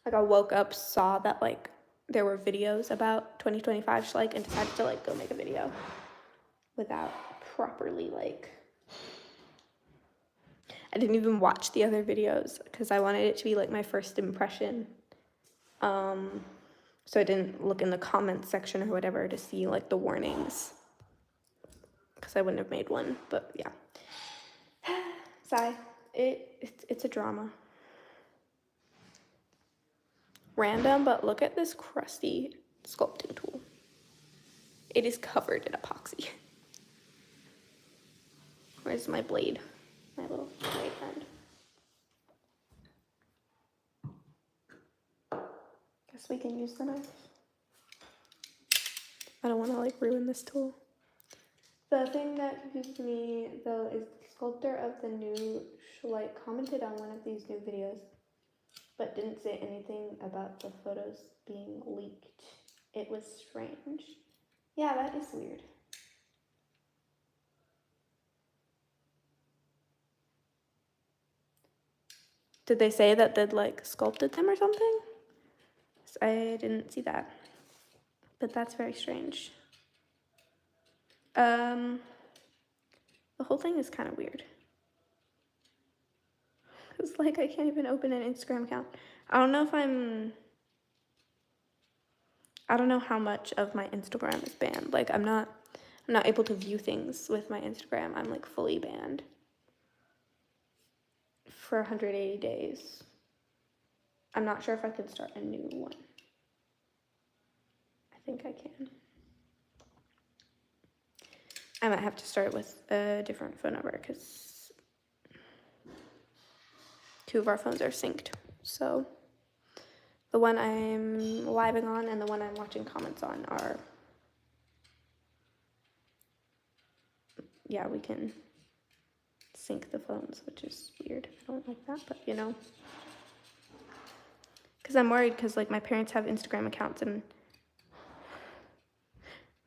Like I woke up, saw that like there were videos about 2025 Schleich and decided to like go make a video without properly like, I didn't even watch the other videos because I wanted it to be like my first impression. So I didn't look in the comments section or whatever to see like the warnings because I wouldn't have made one, but yeah. Sigh. It's a drama. Random, but look at this crusty sculpting tool. It is covered in epoxy. Where's my blade? My little blade friend. Guess we can use the knife. I don't want to like ruin this tool. The thing that confused me though is the sculptor of the new Schleich commented on one of these new videos, but didn't say anything about the photos being leaked. It was strange. Yeah, that is weird. Did they say that they'd like sculpted them or something? I didn't see that, but that's very strange. The whole thing is kind of weird. It's like I can't even open an Instagram account. I don't know how much of my Instagram is banned. Like I'm not able to view things with my Instagram. I'm like fully banned for 180 days. I'm not sure if I can start a new one. I think I can. I might have to start with a different phone number because 2 of our phones are synced. So the one I'm living on and the one I'm watching comments on are, yeah, we can sync the phones, which is weird. I don't like that, but you know. Because I'm worried because like my parents have Instagram accounts and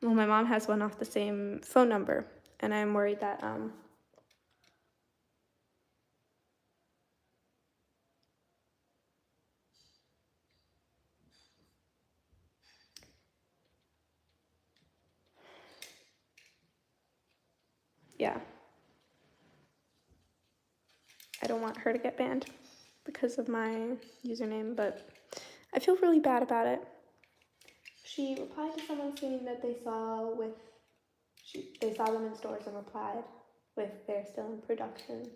well, my mom has one off the same phone number, and I'm worried that yeah, I don't want her to get banned because of my username, but I feel really bad about it. She replied to someone saying that they saw them in stores and replied with they're still in production,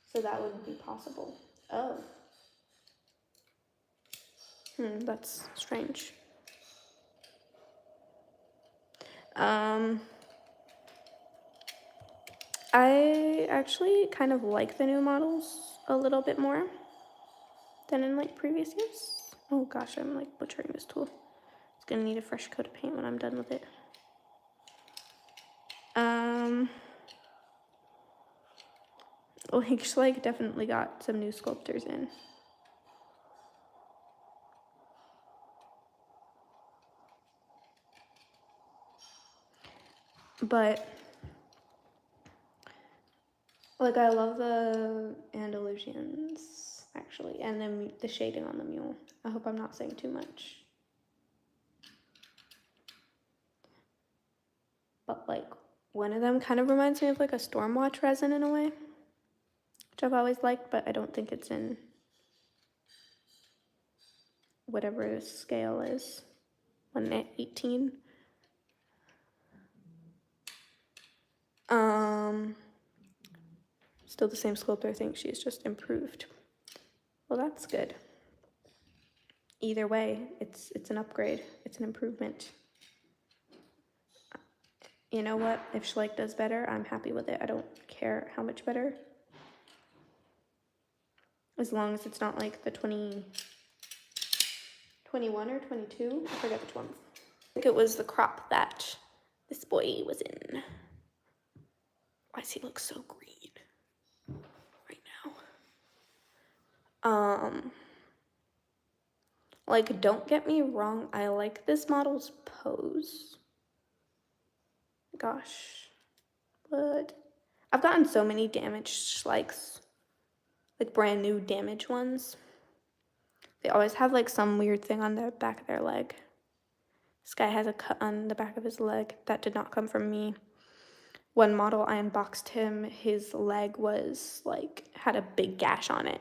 so that wouldn't be possible. Oh. That's strange. I actually kind of like the new models a little bit more than in like previous years. Oh gosh, I'm like butchering this tool. It's gonna need a fresh coat of paint when I'm done with it. Like Schleich definitely got some new sculptors in. But like, I love the Andalusians actually, and then the shading on the mule. I hope I'm not saying too much. But like, one of them kind of reminds me of like a Stormwatch resin in a way, which I've always liked, but I don't think it's in whatever the scale is, 1/18. Still the same sculptor. I think she's just improved. Well, that's good. Either way, it's an upgrade. It's an improvement. You know what? If Schleich does better, I'm happy with it. I don't care how much better. As long as it's not like the 2021 or 22. I forget which one. I think it was the crop that this boy was in. Why does he look so green right now? Like, don't get me wrong, I like this model's pose. Gosh. But I've gotten so many damaged Schleichs. Like, brand new damaged ones. They always have, like, some weird thing on the back of their leg. This guy has a cut on the back of his leg. That did not come from me. One model, I unboxed him. His leg was, like, had a big gash on it.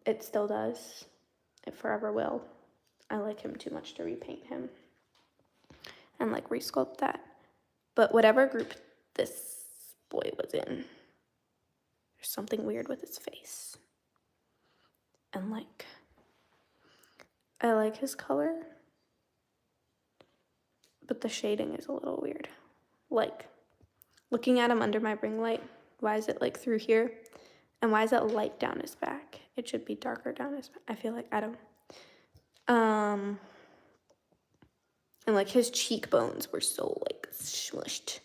It still does. It forever will. I like him too much to repaint him and like resculpt that. But whatever group this boy was in, there's something weird with his face. And like, I like his color, but the shading is a little weird. Like, looking at him under my ring light, why is it like through here? And why is it light down his back? It should be darker down his back. I feel like, I don't. And like his cheekbones were so like smushed.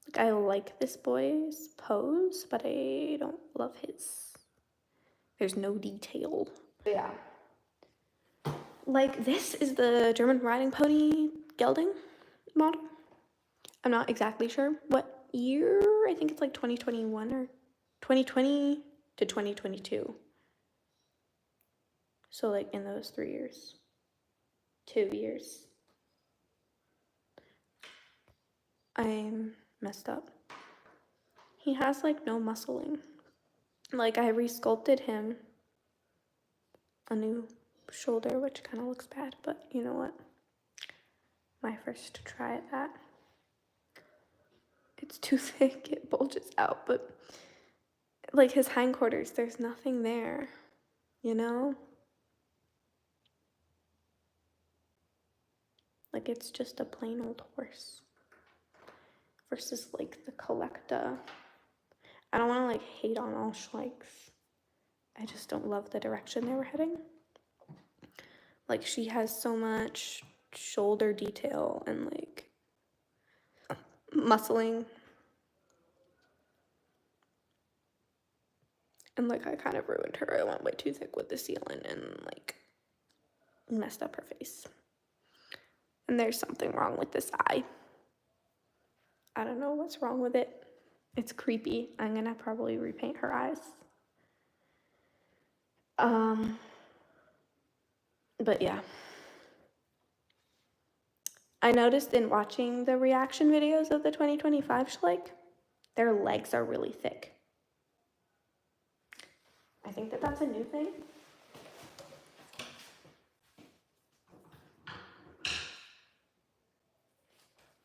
Like, I like this boy's pose, but I don't love his. There's no detail. Yeah. Like, this is the German riding pony gelding model. I'm not exactly sure what year. I think it's like 2021 or 2020 to 2022. So like in those 3 years. 2 years. I'm messed up. He has like no muscling. Like, I resculpted him a new shoulder, which kind of looks bad, but you know what? My first try at that. It's too thick, it bulges out, but like his hindquarters, there's nothing there, you know? Like, it's just a plain old horse versus like the Collecta. I don't want to like hate on all Schleichs. I just don't love the direction they were heading. Like, she has so much shoulder detail and like muscling. And like, I kind of ruined her. I went way too thick with the sealant and like messed up her face. And there's something wrong with this eye. I don't know what's wrong with it. It's creepy. I'm gonna probably repaint her eyes. But yeah. I noticed in watching the reaction videos of the 2025 Schleich, their legs are really thick. I think that that's a new thing.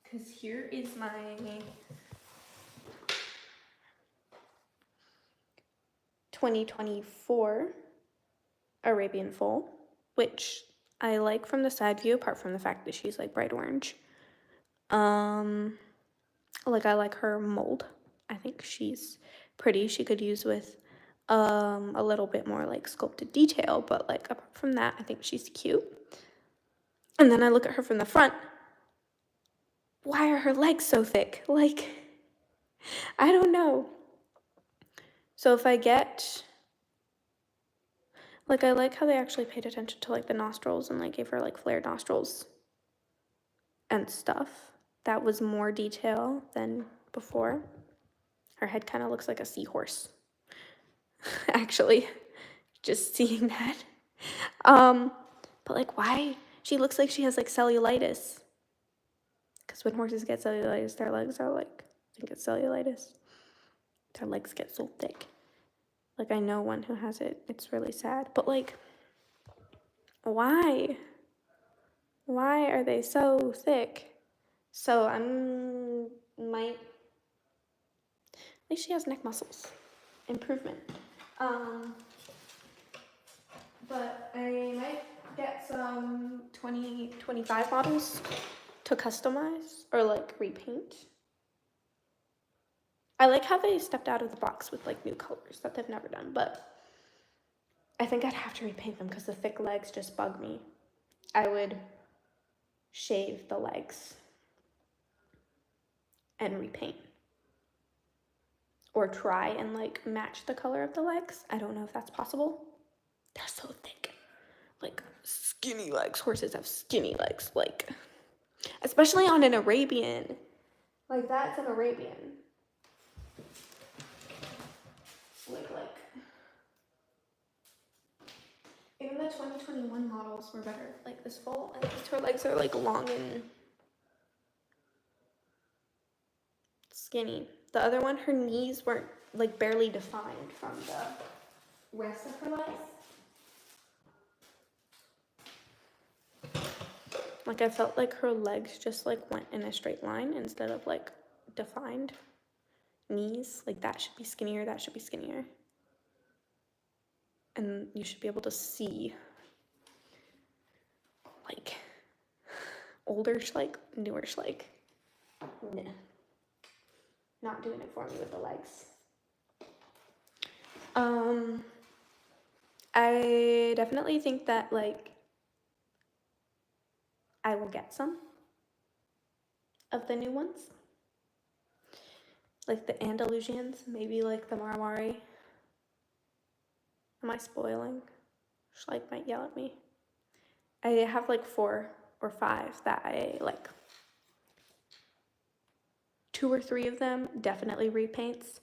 Because here is my (2024) Arabian Foal, which I like from the side view, apart from the fact that she's like bright orange. Like, I like her mold. I think she's pretty. She could use with a little bit more like sculpted detail, but like apart from that, I think she's cute. And then I look at her from the front. Why are her legs so thick? Like, I don't know. So if I get, like, I like how they actually paid attention to, like, the nostrils and, like, gave her, like, flared nostrils and stuff. That was more detail than before. Her head kind of looks like a seahorse, actually, just seeing that. But, like, why? She looks like she has, like, cellulitis. Because when horses get cellulitis, their legs are, like, I think it's cellulitis. Their legs get so thick. Like, I know one who has it. It's really sad. But, like, why? Why are they so thick? So might, at least she has neck muscles. Improvement. But I might get some 2025 models to customize or, like, repaint. I like how they stepped out of the box with, like, new colors that they've never done, but I think I'd have to repaint them because the thick legs just bug me. I would shave the legs and repaint. Or try and, like, match the color of the legs. I don't know if that's possible. They're so thick. Like, skinny legs. Horses have skinny legs. Like, especially on an Arabian. Like, that's an Arabian. Like, even the 2021 models were better. Like, this full, and her legs are, like, long and skinny. The other one, her knees weren't, like, barely defined from the rest of her legs. Like, I felt like her legs just, like, went in a straight line instead of, like, defined. Knees, like, that should be skinnier, that should be skinnier. And you should be able to see, like, older Schleich, newer Schleich. Nah. Not doing it for me with the legs. I definitely think that, like, I will get some of the new ones. Like the Andalusians, maybe like the Marawari. Am I spoiling? Schleich might yell at me. I have like 4 or 5 that I like. 2 or 3 of them definitely repaints.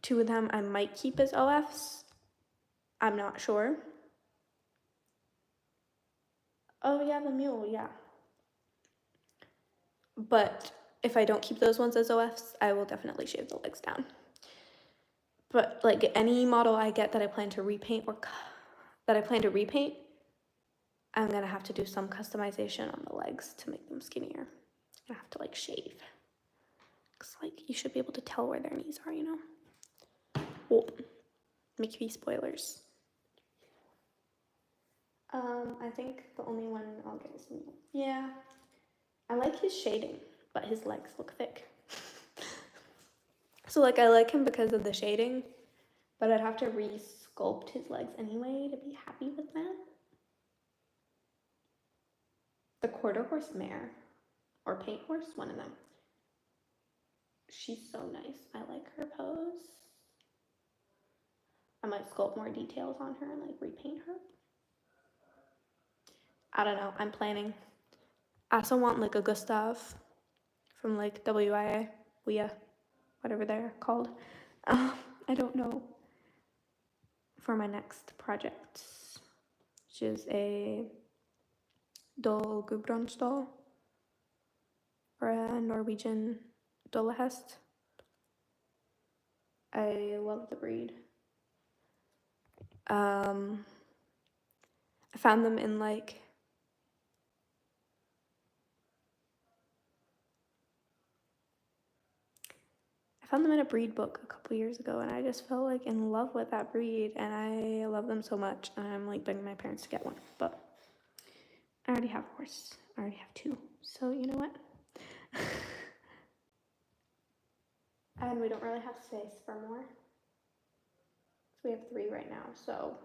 2 of them I might keep as OFs. I'm not sure. Oh yeah, the mule, yeah. But if I don't keep those ones as OFs, I will definitely shave the legs down. But like any model I get that I plan to repaint I'm gonna have to do some customization on the legs to make them skinnier. I'm gonna have to like shave. Cause like you should be able to tell where their knees are, you know? Well, Mickey spoilers. I think the only one I'll get is Mule. Yeah. I like his shading, but his legs look thick. So like I like him because of the shading, but I'd have to re-sculpt his legs anyway to be happy with that. The quarter horse mare, or paint horse, one of them. She's so nice. I like her pose. I might sculpt more details on her and like repaint her. I don't know. I'm planning. I also want like a Gustav from like WIA, whatever they're called. I don't know. For my next project, which is a Dol Gudbrandsdal, or a Norwegian Dolahest. I love the breed. I found them in like in a breed book a couple years ago, and I just fell like in love with that breed, and I love them so much, and I'm like begging my parents to get one, but I already have a horse. I already have 2, so you know what? And we don't really have space for more. So we have 3 right now, so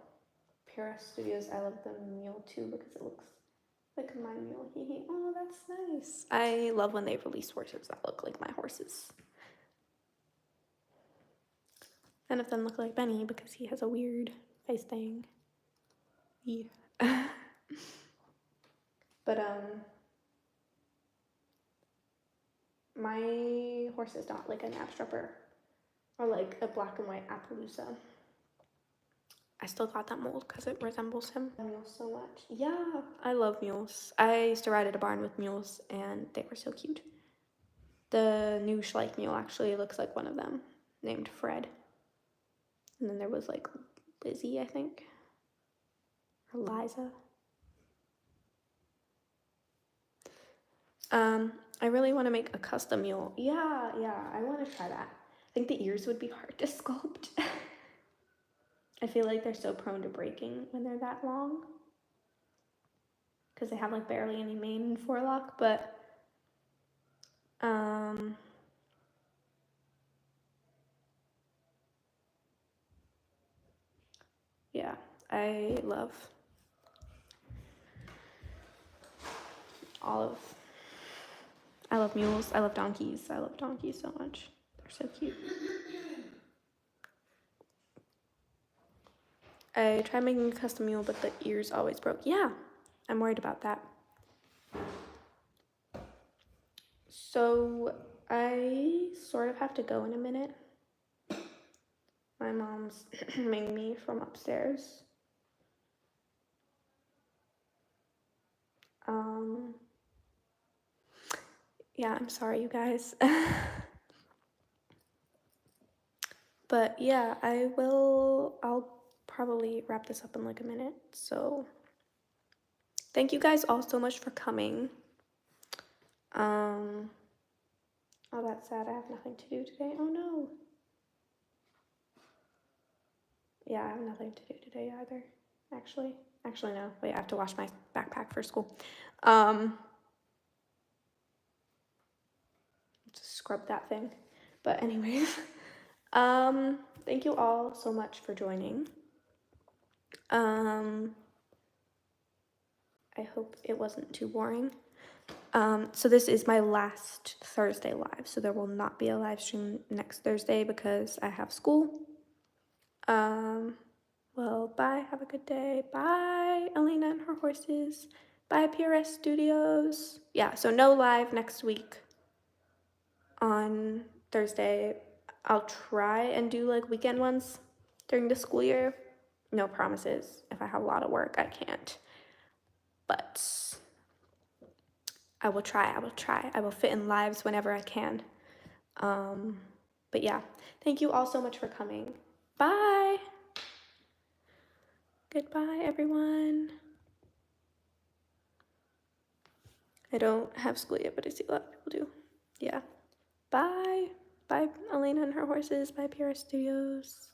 Pura Studios, I love the mule too because it looks like my mule. Oh, that's nice. I love when they release horses that look like my horses. None of them look like Benny because he has a weird face thing. Yeah. But my horse is not like a Knabstrupper or like a black and white Appaloosa. I still got that mold because it resembles him. I love mules so much. Yeah, I love mules. I used to ride at a barn with mules and they were so cute. The new Schleich mule actually looks like one of them, named Fred. And then there was like Lizzie, I think, or Liza. I really want to make a custom mule. Yeah, I want to try that. I think the ears would be hard to sculpt. I feel like they're so prone to breaking when they're that long. Because they have like barely any mane and forelock, but yeah, I love I love mules. I love donkeys. I love donkeys so much. They're so cute. I tried making a custom mule, but the ears always broke. Yeah, I'm worried about that. So I sort of have to go in a minute. My mom's ringing me from upstairs. Yeah, I'm sorry, you guys. But yeah, I'll probably wrap this up in like a minute. So thank you guys all so much for coming. Oh, that's sad. I have nothing to do today. Oh no. Yeah, I have nothing to do today either. Actually, no. Wait, I have to wash my backpack for school. Just scrub that thing. But anyways, thank you all so much for joining. I hope it wasn't too boring. So this is my last Thursday live, so there will not be a live stream next Thursday because I have school. Well, bye. Have a good day. Bye, Elena and her horses. Bye, PRS Studios. Yeah, so no live next week on Thursday. I'll try and do like weekend ones during the school year. No promises. If I have a lot of work, I can't. But I will try. I will fit in lives whenever I can. But yeah, thank you all so much for coming. Bye. Goodbye, everyone. I don't have school yet, but I see a lot of people do. Yeah. Bye. Bye, Elena and her horses. Bye, PRS Studios.